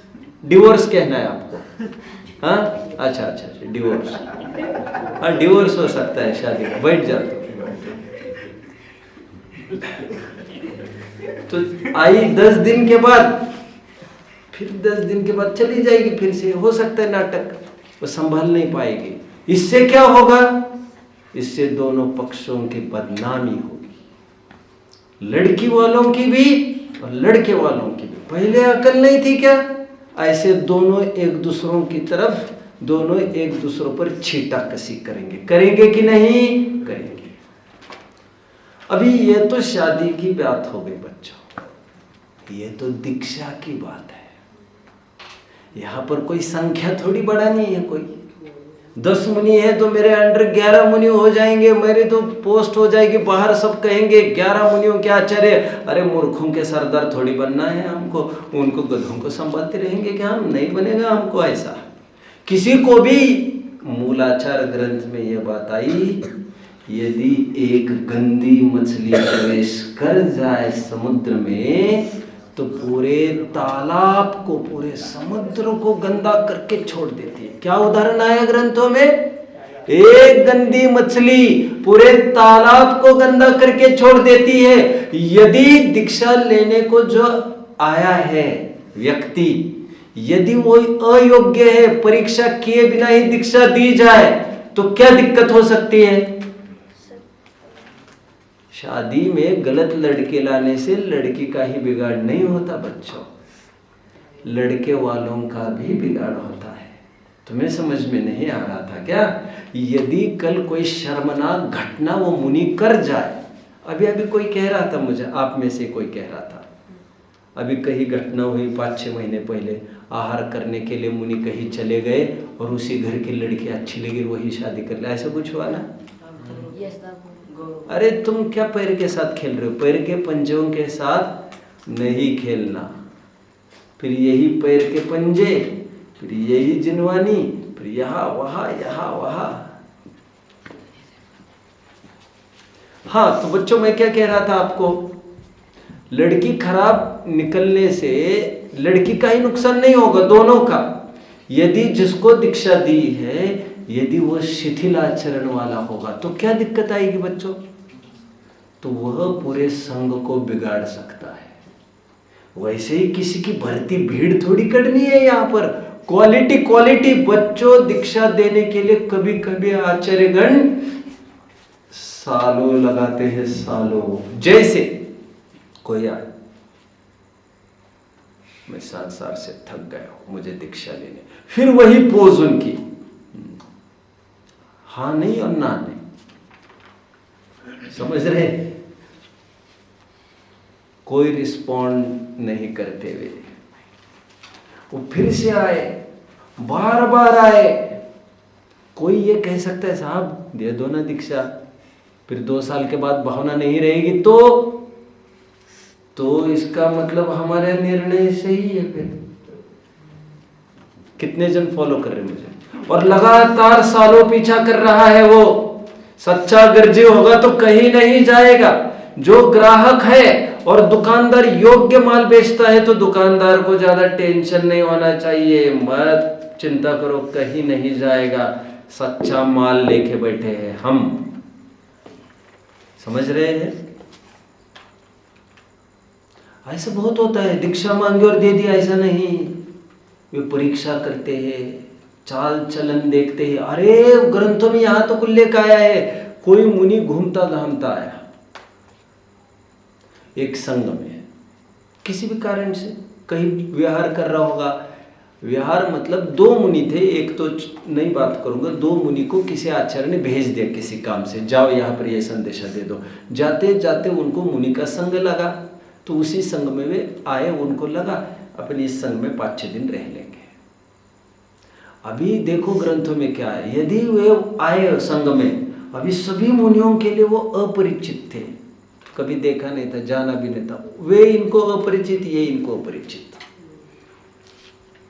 डिवोर्स कहना है आपको? हाँ, अच्छा, डिवोर्स। हाँ, डिवोर्स हो सकता है शादी का। बैठ जाते तो आई 10 दिन के बाद, फिर 10 दिन के बाद चली जाएगी, फिर से हो सकता है नाटक, वो संभाल नहीं पाएगी। इससे क्या होगा? इससे दोनों पक्षों की बदनामी होगी, लड़की वालों की भी और लड़के वालों की भी। पहले अकल नहीं थी क्या? ऐसे दोनों एक दूसरों की तरफ, दोनों एक दूसरों पर छीटा कसी करेंगे कि नहीं करेंगे? अभी ये तो शादी की बात हो गई बच्चों, ये तो दीक्षा की बात है। यहाँ पर कोई संख्या थोड़ी बढ़ानी है। कोई 10 मुनि है तो मेरे अंडर 11 मुनि हो जाएंगे, मेरी तो पोस्ट हो जाएगी बाहर, सब कहेंगे 11 मुनियों के आचार्य। अरे मूर्खों के सरदार थोड़ी बनना है हमको, उनको गधों को संभालते रहेंगे क्या? हम नहीं बनेगा हमको ऐसा। किसी को भी मूलाचार ग्रंथ में यह बात आई, यदि एक गंदी मछली प्रवेश कर जाए समुद्र में तो पूरे तालाब को, पूरे समुद्र को गंदा करके छोड़ देती है। क्या उदाहरण आया ग्रंथों में? एक गंदी मछली पूरे तालाब को गंदा करके छोड़ देती है। यदि दीक्षा लेने को जो आया है व्यक्ति, यदि वो अयोग्य है, परीक्षा किए बिना ही दीक्षा दी जाए तो क्या दिक्कत हो सकती है? शादी में गलत लड़के लाने से लड़की का ही बिगाड़ नहीं होता बच्चों, लड़के वालों का भी बिगाड़ होता है। तुम्हें समझ में नहीं आ रहा था क्या? यदि कल कोई शर्मनाक घटना वो मुनि कर जाए, अभी कोई कह रहा था मुझे, आप में से कोई कह रहा था, अभी कहीं घटना हुई 5-6 महीने पहले, आहार करने के लिए मुनि कहीं चले गए और उसी घर की लड़की अच्छी लगी, वही शादी कर लिया, ऐसा कुछ हुआ ना? अरे तुम क्या पैर के साथ खेल रहे हो? पैर के पंजों के साथ नहीं खेलना। फिर यही पैर के पंजे, फिर यही जिनवानी, फिर यहाँ वहाँ। हाँ, तो बच्चों मैं क्या कह रहा था आपको, लड़की खराब निकलने से लड़की का ही नुकसान नहीं होगा, दोनों का। यदि जिसको दीक्षा दी है, यदि वो शिथिल आचरण वाला होगा तो क्या दिक्कत आएगी बच्चों? तो वह पूरे संघ को बिगाड़ सकता है। वैसे ही किसी की भर्ती भीड़ थोड़ी करनी है यहाँ पर, क्वालिटी बच्चों दीक्षा देने के लिए कभी कभी आचार्यगण सालों लगाते हैं, सालों। जैसे कोई आए, मैं संसार से थक गया हूं, मुझे दीक्षा लेने, फिर वही पोज उनकी, हाँ नहीं और ना नहीं, समझ रहे? कोई रिस्पॉन्ड नहीं करते हुए वो फिर से आए, बार बार आए। कोई ये कह सकता है साहब दे दो ना दीक्षा, फिर 2 साल के बाद भावना नहीं रहेगी तो इसका मतलब हमारा निर्णय सही है। फिर कितने जन फॉलो कर रहे हैं मुझे, और लगातार सालों पीछा कर रहा है। वो सच्चा गर्जी होगा तो कहीं नहीं जाएगा। जो ग्राहक है और दुकानदार योग्य माल बेचता है तो दुकानदार को ज्यादा टेंशन नहीं होना चाहिए, मत चिंता करो, कहीं नहीं जाएगा। सच्चा माल लेके बैठे हैं हम, समझ रहे हैं? ऐसा बहुत होता है, दीक्षा मांगी और दे दिया, ऐसा नहीं। वे परीक्षा करते हैं, चाल चलन देखते हैं। अरे ग्रंथों में यहां तो उल्लेख आया है, कोई मुनि घूमता घामता आया एक संघ में, किसी भी कारण से कहीं विहार कर रहा होगा। विहार मतलब 2 मुनि थे, एक तो नहीं बात करूंगा, 2 मुनि को किसी आचार्य ने भेज दिया किसी काम से, जाओ यहाँ पर ये संदेशा दे दो। जाते जाते उनको मुनि का संग लगा, तो उसी संग में वे आए। उनको लगा अपने इस संग में 5-6 दिन रह लेंगे। अभी देखो ग्रंथों में क्या है, यदि वे आए संग में, अभी सभी मुनियों के लिए वो अपरिचित थे, कभी देखा नहीं था, जाना भी नहीं था। वे इनको अपरिचित, ये इनको अपरिचित।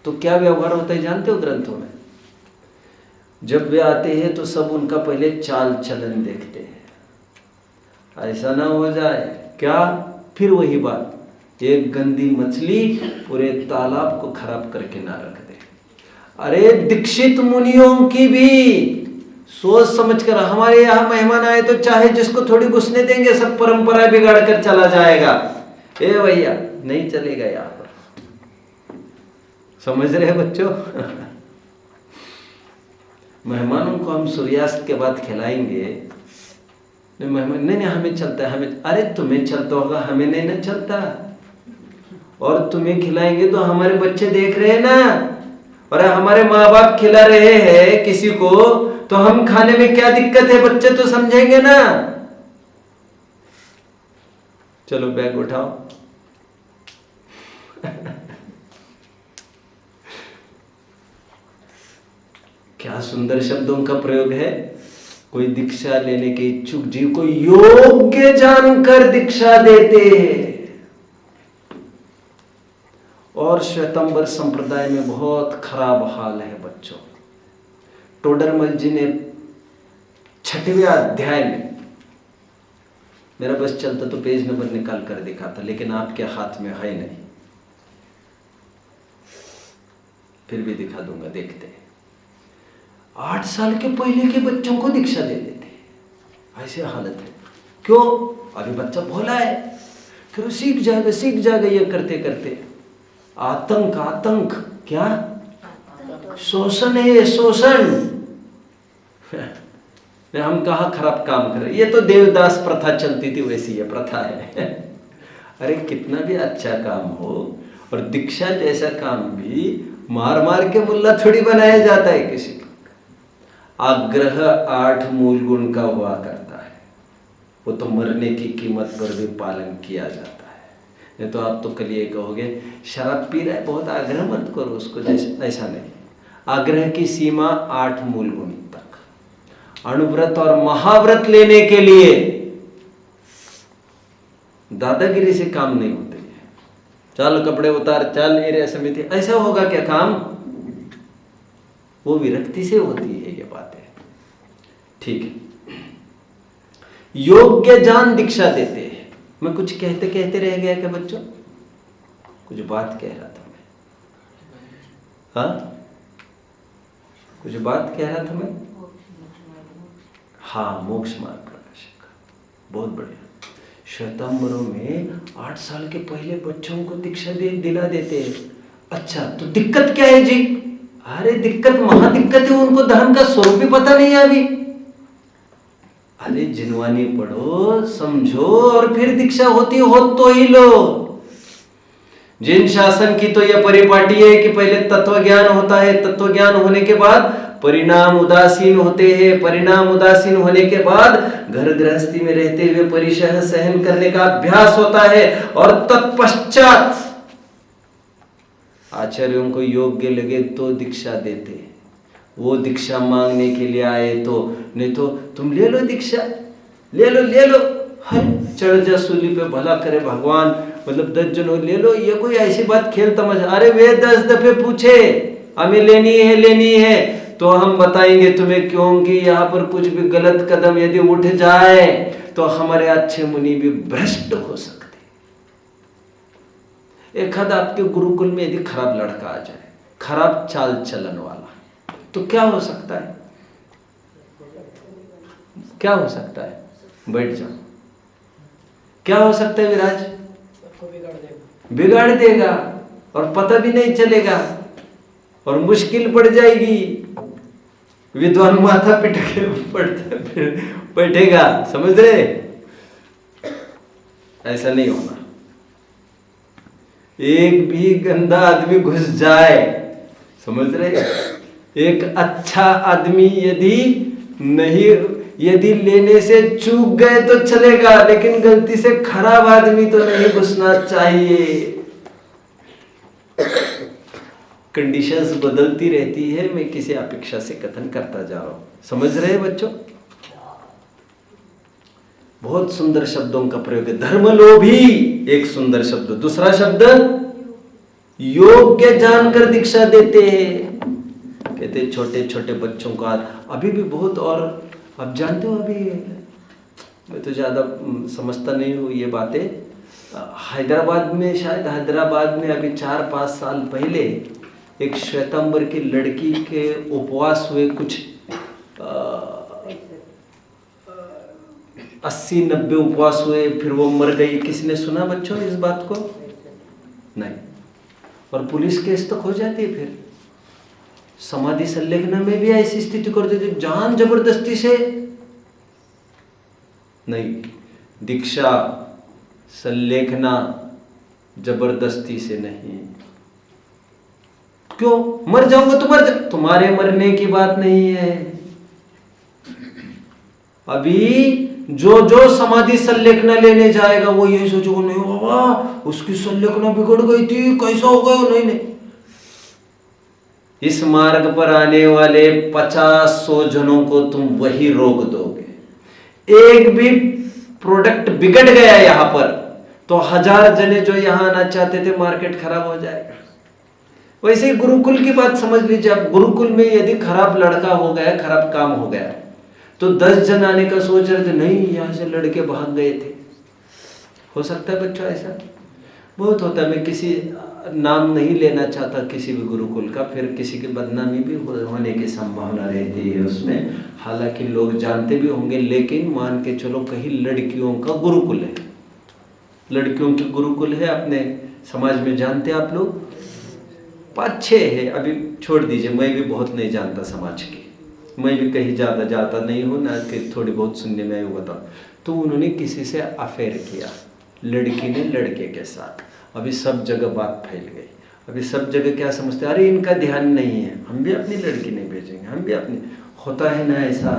तो क्या व्यवहार होता है जानते हो ग्रंथों में? जब वे आते हैं तो सब उनका पहले चाल चलन देखते हैं, ऐसा ना हो जाए क्या फिर वही बात, एक गंदी मछली पूरे तालाब को खराब करके ना रख दे। अरे दीक्षित मुनियों की भी सोच समझ कर, हमारे यहाँ मेहमान आए तो चाहे जिसको थोड़ी घुसने देंगे, सब परंपरा बिगाड़ कर चला जाएगा। ए भैया नहीं चलेगा यहाँ पर, समझ रहे बच्चों? मेहमानों को हम सूर्यास्त के बाद खिलाएंगे, नहीं मेहमान नहीं हमें चलता है, हमें, अरे तुम्हें चलता होगा, हमें नहीं ना चलता। और तुम्हें खिलाएंगे तो हमारे बच्चे देख रहे हैं ना, और हमारे माँ बाप खिला रहे हैं किसी को, तो हम खाने में क्या दिक्कत है, बच्चे तो समझेंगे ना। चलो बैग उठाओ। क्या सुंदर शब्दों का प्रयोग है। कोई दीक्षा लेने के इच्छुक जीव को योग्य जानकर दीक्षा देते हैं। और श्वेतांबर संप्रदाय में बहुत खराब हाल है बच्चों। टोडरमल जी ने 6वें अध्याय में, मेरा बस चलता तो पेज नंबर निकाल कर दिखाता, लेकिन आपके हाथ में है नहीं, फिर भी दिखा दूंगा, देखते हैं। 8 साल के पहले के बच्चों को दीक्षा दे देते, ऐसी हालत है। क्यों? अभी बच्चा भोला है, फिर सीख जाएगा ये करते करते। आतंक क्या? शोषण है ये, शोषण। हम कहाँ खराब काम कर रहे, ये तो देवदास प्रथा चलती थी, वैसी ये प्रथा है। अरे कितना भी अच्छा काम हो, और दीक्षा जैसा काम भी मार मार के मुल्ला थोड़ी बनाया जाता है किसी को। आग्रह 8 मूल गुण का हुआ करता है, वो तो मरने की कीमत पर भी पालन किया जाता है। नहीं तो आप तो कल ये कहोगे शराब पी रहा है, बहुत आग्रह मत करो उसको, जैसे ऐसा नहीं। आग्रह की सीमा 8 मूल गुण तक। अणुव्रत और महाव्रत लेने के लिए दादागिरी से काम नहीं होते। चल कपड़े उतार, चल एरिया समिति, ऐसा होगा क्या काम? वो विरक्ति से होती है ये बातें। ठीक है, योग्य जान दीक्षा देते हैं। मैं कुछ कहते कहते रह गया क्या बच्चों? कुछ बात कह रहा था मैं, हाँ कुछ बात कह रहा था मैं। हाँ, मोक्ष मार्ग प्रकाशक, बहुत बढ़िया। श्वेतांबरों में 8 साल के पहले बच्चों को दीक्षा दिला देते हैं। अच्छा तो दिक्कत क्या है जी? अरे दिक्कत महा दिक्कत है, उनको धर्म का स्वरूप भी पता नहीं है अभी। अरे जिनवानी पढ़ो, समझो, और फिर दीक्षा होती हो तो ही लो। जिन शासन की तो यह परिपाटी है कि पहले तत्व ज्ञान होता है, तत्व ज्ञान होने के बाद परिणाम उदासीन होते हैं। परिणाम उदासीन होने के बाद घर गृहस्थी में रहते हुए परिसह सहन करने का अभ्यास होता है और तत्पश्चात आचार्यों को योग्य लगे तो दीक्षा देते। वो दीक्षा मांगने के लिए आए तो, नहीं तो तुम ले लो दीक्षा, ले लो, चढ़ जा सूली पे, भला करे भगवान, मतलब 10 जनों ले लो, ये कोई ऐसी बात खेल तमाशा। अरे वे 10 दफे पूछे हमें लेनी है तो हम बताएंगे तुम्हें, क्योंकि यहाँ पर कुछ भी गलत कदम यदि उठ जाए तो हमारे अच्छे मुनि भी भ्रष्ट हो सकते। एक आध आपके गुरुकुल में यदि खराब लड़का आ जाए, खराब चाल चलन वाला, तो क्या हो सकता है? क्या हो सकता है? बैठ जाओ। क्या हो सकता है विराज? बिगाड़ देगा और पता भी नहीं चलेगा और मुश्किल पड़ जाएगी। विद्वान माथा पिट के बैठेगा, समझ रहे? ऐसा नहीं होना। एक भी गंदा आदमी घुस जाए, समझ रहे? एक अच्छा आदमी यदि लेने से चूक गए तो चलेगा, लेकिन गलती से खराब आदमी तो नहीं घुसना चाहिए। कंडीशंस बदलती रहती है, मैं किसी अपेक्षा से कथन करता जा रहा हूं, समझ रहे बच्चों? बहुत सुंदर शब्दों का प्रयोग है। धर्मलोभी एक सुंदर शब्द। दूसरा शब्द योग्य जानकर दीक्षा देते हैं। कहते छोटे छोटे बच्चों का अभी भी बहुत, और अब जानते हो, अभी मैं तो ज़्यादा समझता नहीं हूँ ये बातें। हैदराबाद में, शायद हैदराबाद में अभी 4-5 साल पहले एक श्वेतांबर की लड़की के उपवास हुए, कुछ 80-90 उपवास हुए, फिर वो मर गई। किसने सुना बच्चों इस बात को? नहीं। और पुलिस केस तक हो जाती है। फिर समाधि संलेखना में भी ऐसी स्थिति कर देते, जान जबरदस्ती से नहीं। दीक्षा संलेखना जबरदस्ती से नहीं। क्यों? मर जाऊंगा तो मर जा, तुम्हारे मरने की बात नहीं है। अभी जो समाधि संलेखना लेने जाएगा वो यही सोचेगा, नहीं बाबा उसकी संलेखना बिगड़ गई थी, कैसा हो गया? नहीं। इस मार्ग पर आने वाले 50-100 जनों को तुम वही रोक दोगे। एक भी प्रोडक्ट बिगड़ गया यहां पर तो 1000 जने जो यहां आना चाहते थे, मार्केट खराब हो जाएगा। वैसे ही गुरुकुल की बात समझ लीजिए। आप गुरुकुल में यदि खराब लड़का हो गया, खराब काम हो गया, तो 10 जन आने का सोच रहे थे, नहीं यहां से लड़के भाग गए थे। हो सकता है बच्चों, ऐसा बहुत होता है। मैं किसी नाम नहीं लेना चाहता किसी भी गुरुकुल का, फिर किसी की बदनामी भी होने की संभावना रहती है उसमें। हालांकि लोग जानते भी होंगे, लेकिन मान के चलो कहीं लड़कियों का गुरुकुल है, लड़कियों की गुरुकुल है अपने समाज में, जानते आप लोग? 5-6 है, अभी छोड़ दीजिए, मैं भी बहुत नहीं जानता समाज की, मैं भी कहीं ज़्यादा जाता नहीं हूँ ना, कि थोड़ी बहुत सुनने में आई हुआ था। तो उन्होंने किसी से अफेयर किया, लड़की ने लड़के के साथ। अभी सब जगह बात फैल गई। अभी सब जगह क्या समझते, अरे इनका ध्यान नहीं है, हम भी अपनी लड़की नहीं भेजेंगे, हम भी अपनी। होता है ना ऐसा?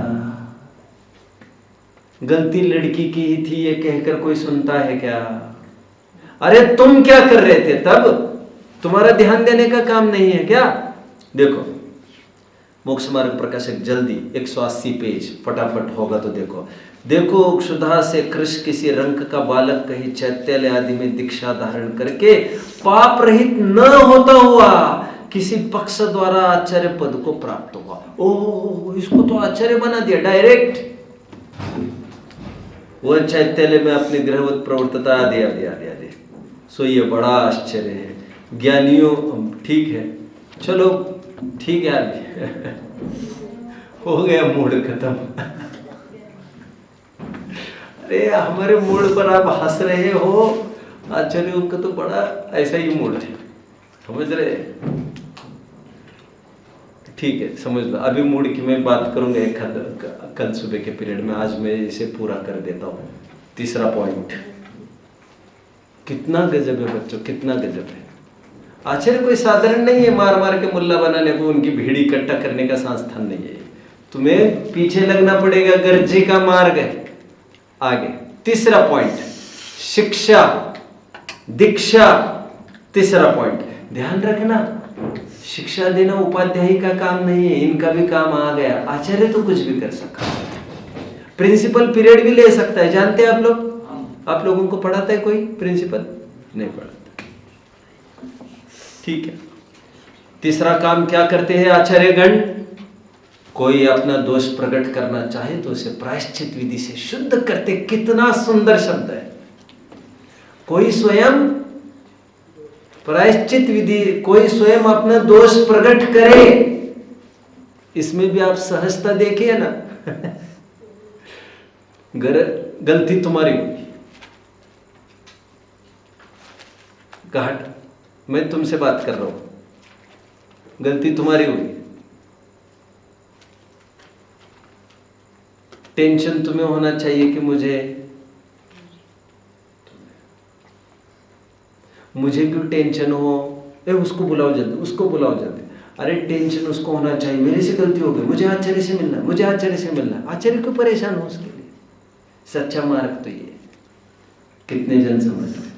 गलती लड़की की ही थी ये कहकर कोई सुनता है क्या? अरे तुम क्या कर रहे थे तब? तुम्हारा ध्यान देने का काम नहीं है क्या? देखो मोक्ष मार्ग प्रकाशक, जल्दी 180 पेज फटाफट होगा तो देखो क्षुधा से कृष्ण किसी रंग का बालक कहीं चैत्यालय आदि में दीक्षा धारण करके पाप रहित न होता हुआ किसी पक्ष द्वारा आचार्य पद को प्राप्त हुआ। ओह, इसको तो आचार्य बना दिया डायरेक्ट। वह चैत्यालय में अपनी गृहवत प्रवृत्तता आदि। सो ये बड़ा आश्चर्य है। ज्ञानियों, ठीक है, चलो ठीक है आदमी हो गया, मूड खत्म। अरे हमारे मूड पर आप हंस रहे हो, आचार्यों का तो बड़ा ऐसा ही मूड है, समझ रहे? ठीक है, समझ लो। अभी मूड की मैं बात करूंगा एक कल सुबह के पीरियड में, आज मैं इसे पूरा कर देता हूँ। तीसरा पॉइंट, कितना गजब है बच्चों, कितना गजब है। आचार्य कोई साधारण नहीं है, मार मार के मुल्ला बनाने को, उनकी भीड़ इकट्ठा करने का संस्थान नहीं है। तुम्हें पीछे लगना पड़ेगा, गर्जी का मार्ग है। आगे तीसरा पॉइंट, शिक्षा दीक्षा। तीसरा पॉइंट ध्यान रखना, शिक्षा देना उपाध्यायी का काम नहीं है, इनका भी काम आ गया। आचार्य तो कुछ भी कर सकता है, प्रिंसिपल पीरियड भी ले सकता है। जानते हैं आप लोग? आप लोगों को पढ़ाता है कोई प्रिंसिपल? नहीं पढ़ाता। ठीक है, तीसरा काम क्या करते हैं आचार्यगण? कोई अपना दोष प्रकट करना चाहे तो उसे प्रायश्चित विधि से शुद्ध करते। कितना सुंदर शब्द है। कोई स्वयं प्रायश्चित विधि, कोई स्वयं अपना दोष प्रकट करे, इसमें भी आप सहजता देखिए ना। गलती तुम्हारी हुई, घाट, मैं तुमसे बात कर रहा हूं, गलती तुम्हारी हुई, टेंशन तुम्हें होना चाहिए कि मुझे क्यों टेंशन हो? उसको बुलाओ जल्दी, उसको बुलाओ जल्दी। अरे टेंशन उसको होना चाहिए, मेरे से गलती हो गई, मुझे आचार्य से मिलना, मुझे आचार्य से मिलना। आचार्य क्यों परेशान हो उसके लिए? सच्चा मार्ग तो ये। कितने जन समझ रहे?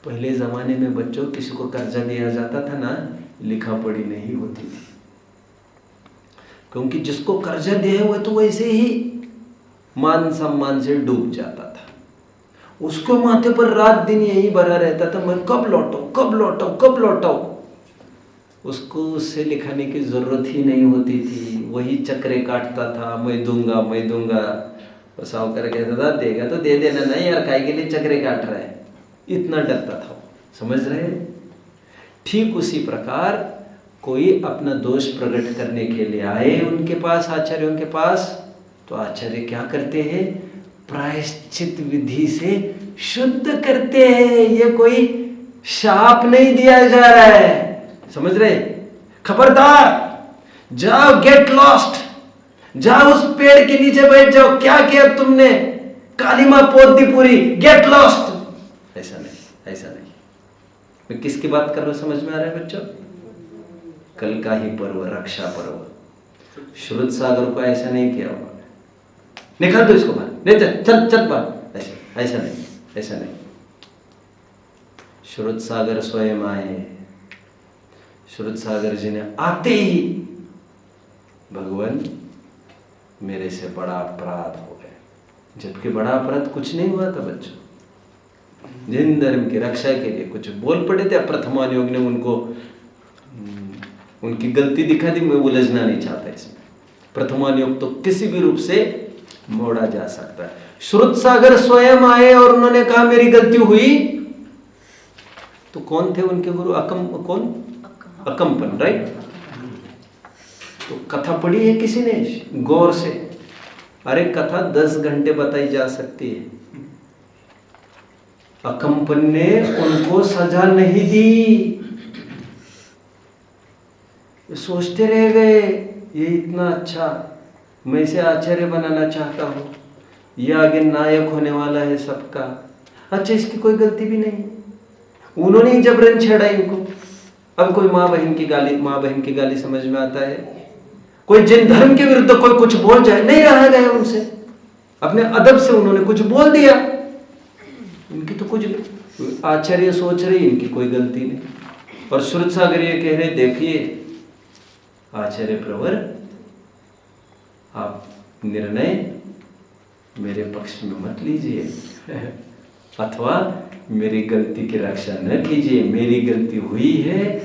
पहले जमाने में बच्चों किसी को कर्जा दिया जाता था ना, लिखा पढ़ी नहीं होती थी, क्योंकि जिसको कर्जा दिया हुआ तो वैसे ही मान सम्मान से डूब जाता था। उसके माथे पर रात दिन यही भरा रहता था, मैं कब लौटाऊं, कब लौटाऊं, कब लौटाऊं। उसको उससे लिखाने की जरूरत ही नहीं होती थी, वही चक्रे काटता था, मैं दूंगा मैं दूंगा। साहूकार कहता था देगा तो दे देना, नहीं यार काय के लिए चक्रे काट रहा है, इतना डरता था। समझ रहे हैं? ठीक उसी प्रकार कोई अपना दोष प्रकट करने के लिए आए उनके पास, आचार्यों के पास, तो आचार्य क्या करते हैं? प्रायश्चित विधि से शुद्ध करते हैं। ये कोई शाप नहीं दिया जा रहा है, समझ रहे? खबरदार, जाओ, गेट लॉस्ट, जाओ उस पेड़ के नीचे बैठ जाओ, क्या किया तुमने, काली मां पोत दी पूरी, गेट लॉस्ट। ऐसा नहीं, ऐसा नहीं। मैं किसकी बात कर रहा हूं, समझ में आ रहा है बच्चों? कल का ही पर्व, रक्षा पर्व। श्रुत सागर को ऐसा नहीं किया होगा, निकाल दो इसको बाहर, नहीं चल चल बाहर, ऐसा नहीं, ऐसा नहीं। श्रुत सागर स्वयं आए। श्रुत सागर जी ने आते ही, भगवान मेरे से बड़ा अपराध हो गया, जबकि बड़ा अपराध कुछ नहीं हुआ था बच्चों। जैन धर्म की रक्षा के लिए कुछ बोल पड़े थे, प्रथमान योग ने उनको उनकी गलती दिखा दी। मैं उलझना नहीं चाहता इसमें। प्रथमान योग तो किसी भी रूप से मोड़ा जा सकता है। श्रुत सागर स्वयं आए और उन्होंने कहा मेरी गलती हुई। तो कौन थे उनके गुरु? अकम्पन, राइट? तो कथा पढ़ी है किसी ने गौर से? अरे कथा 10 घंटे बताई जा सकती है। अकम्पन ने उनको सजा नहीं दी, सोचते रह गए ये इतना अच्छा, मैं इसे आचार्य बनाना चाहता हूँ, ये आगे नायक होने वाला है सबका। अच्छा, इसकी कोई गलती भी नहीं, उन्होंने ही जबरन छेड़ा इनको। अब कोई माँ बहन की गाली समझ में आता है? कोई जिन धर्म के विरुद्ध कोई कुछ बोल जाए, नहीं रहा गया उनसे, अपने अदब से उन्होंने कुछ बोल दिया, इनकी तो कुछ, आचार्य सोच रहे इनकी कोई गलती नहीं। और श्रुत सागर ये कह रहे देखिए आचार्य प्रवर, आप निर्णय मेरे पक्ष में मत लीजिए अथवा मेरी गलती की रक्षा न कीजिए। मेरी गलती हुई है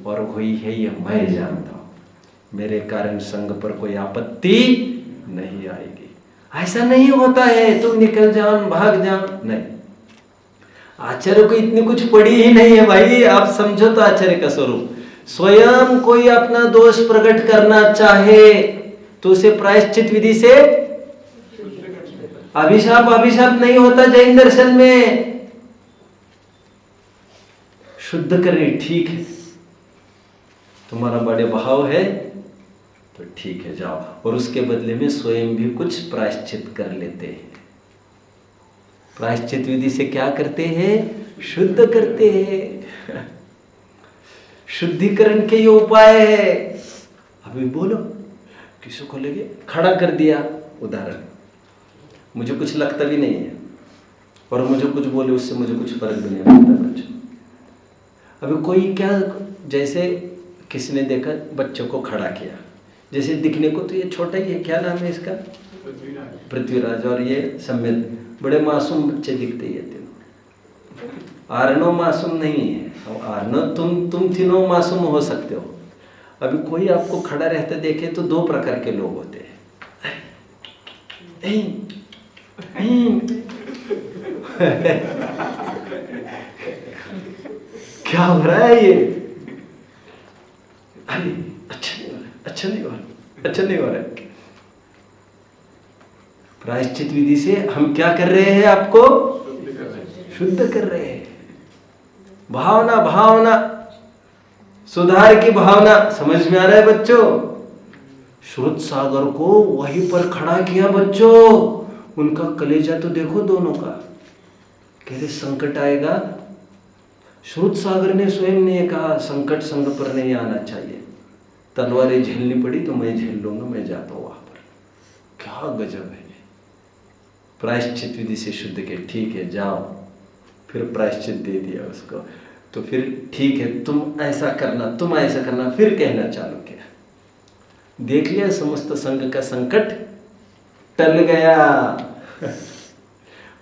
और हुई है ये मैं जानता हूं। मेरे कारण संघ पर कोई आपत्ति नहीं आएगी। ऐसा नहीं होता है तुम निकल जाओ भाग जाओ, नहीं। आचार्य को इतनी कुछ पड़ी ही नहीं है भाई। आप समझो तो आचार्य का स्वरूप, स्वयं कोई अपना दोष प्रकट करना चाहे तो उसे प्रायश्चित विधि से, अभिशाप नहीं होता जैन दर्शन में, शुद्ध करे। ठीक है, तुम्हारा बड़े भाव है तो ठीक है जाओ, और उसके बदले में स्वयं भी कुछ प्रायश्चित कर लेते हैं। प्रायश्चित विधि से क्या करते हैं? शुद्ध करते हैं। शुद्धिकरण के ये उपाय है। अभी बोलो, किसी को लगे खड़ा कर दिया, उदाहरण, मुझे कुछ लगता भी नहीं है और मुझे कुछ बोले उससे मुझे कुछ फर्क भी नहीं पड़ता बच्चों। अभी कोई क्या, जैसे किसी ने देखा बच्चों को खड़ा किया, जैसे दिखने को तो ये छोटा ही है, क्या नाम है इसका? पृथ्वीराज। और ये सम्यक, बड़े मासूम बच्चे दिखते ही है। आर्नो मासूम नहीं है, आर्नो तुम तीनों मासूम हो सकते हो। अभी कोई आपको खड़ा रहते देखे तो दो प्रकार के लोग होते हैं। क्या हो रहा है ये? अरे अच्छा नहीं हो रहा है। प्रायश्चित विधि से हम क्या कर रहे हैं? आपको शुद्ध कर रहे हैं। भावना, सुधार की भावना समझ में आ रहा है बच्चों? श्रुत सागर को वहीं पर खड़ा किया बच्चों। उनका कलेजा तो देखो दोनों का, कह रहे संकट आएगा। श्रुत सागर ने स्वयं ने कहा संकट संग पर नहीं आना चाहिए, तलवारें झेलनी पड़ी तो मैं झेल लूंगा, मैं जाता हूं वहां पर। क्या गजब है। प्रायश्चित विधि से शुद्ध के, ठीक है जाओ। फिर प्रायश्चित दे दिया उसको, तो फिर ठीक है तुम ऐसा करना, फिर कहना चालू किया। देख लिया, समस्त संघ का संकट टल गया।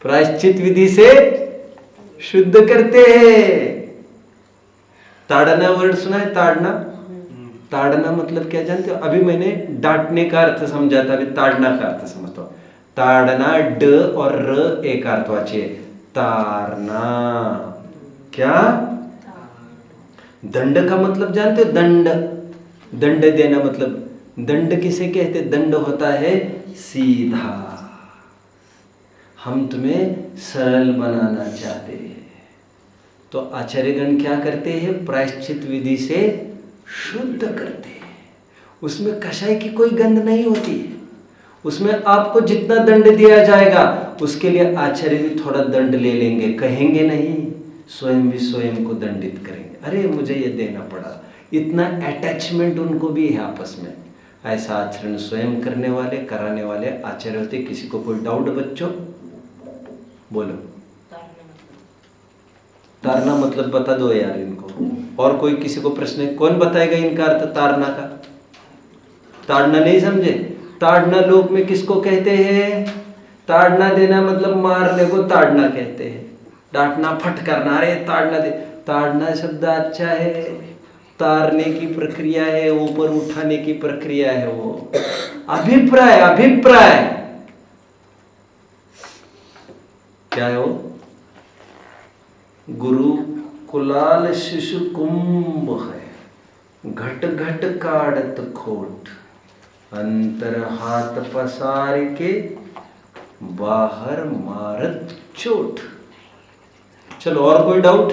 प्रायश्चित विधि से शुद्ध करते हैं। ताड़ना वर्ड सुना है? ताड़ना मतलब क्या जानते हो? अभी मैंने डांटने का अर्थ समझा था, अभी ताड़ना का अर्थ समझता हूं। ताड़ना ड और र एक अर्थवाची है। तारना क्या? दंड का मतलब जानते हो? दंड देना मतलब, दंड किसे कहते? दंड होता है सीधा। हम तुम्हें सरल बनाना चाहते हैं, तो आचार्यगण क्या करते हैं? प्रायश्चित विधि से शुद्ध करते हैं। उसमें कषाय की कोई गंध नहीं होती है। उसमें आपको जितना दंड दिया जाएगा उसके लिए आचार्य भी थोड़ा दंड ले लेंगे, कहेंगे नहीं, स्वयं भी स्वयं को दंडित करेंगे। अरे मुझे ये देना पड़ा, इतना अटैचमेंट उनको भी है आपस में। ऐसा आचरण स्वयं करने वाले, कराने वाले आचार्य होते। किसी को कोई डाउट बच्चों? बोलो। तारना मतलब बता दो यार इनको। और कोई किसी को प्रश्न है? कौन बताएगा इनका अर्थ तारना का? ताड़ना नहीं समझे? ताड़ना लोक में किसको कहते हैं? ताड़ना देना मतलब मारने को ताड़ना कहते हैं। डांटना, फट करना, अरे ताड़ना दे। ताड़ना शब्द अच्छा है, तारने की प्रक्रिया है, ऊपर उठाने की प्रक्रिया है। वो अभिप्राय क्या है? वो गुरु कुलाल शिशु कुंभ है, घट घट काढ़त खोट, अंतर हाथ पसार के बाहर मारत चोट। चलो और कोई डाउट?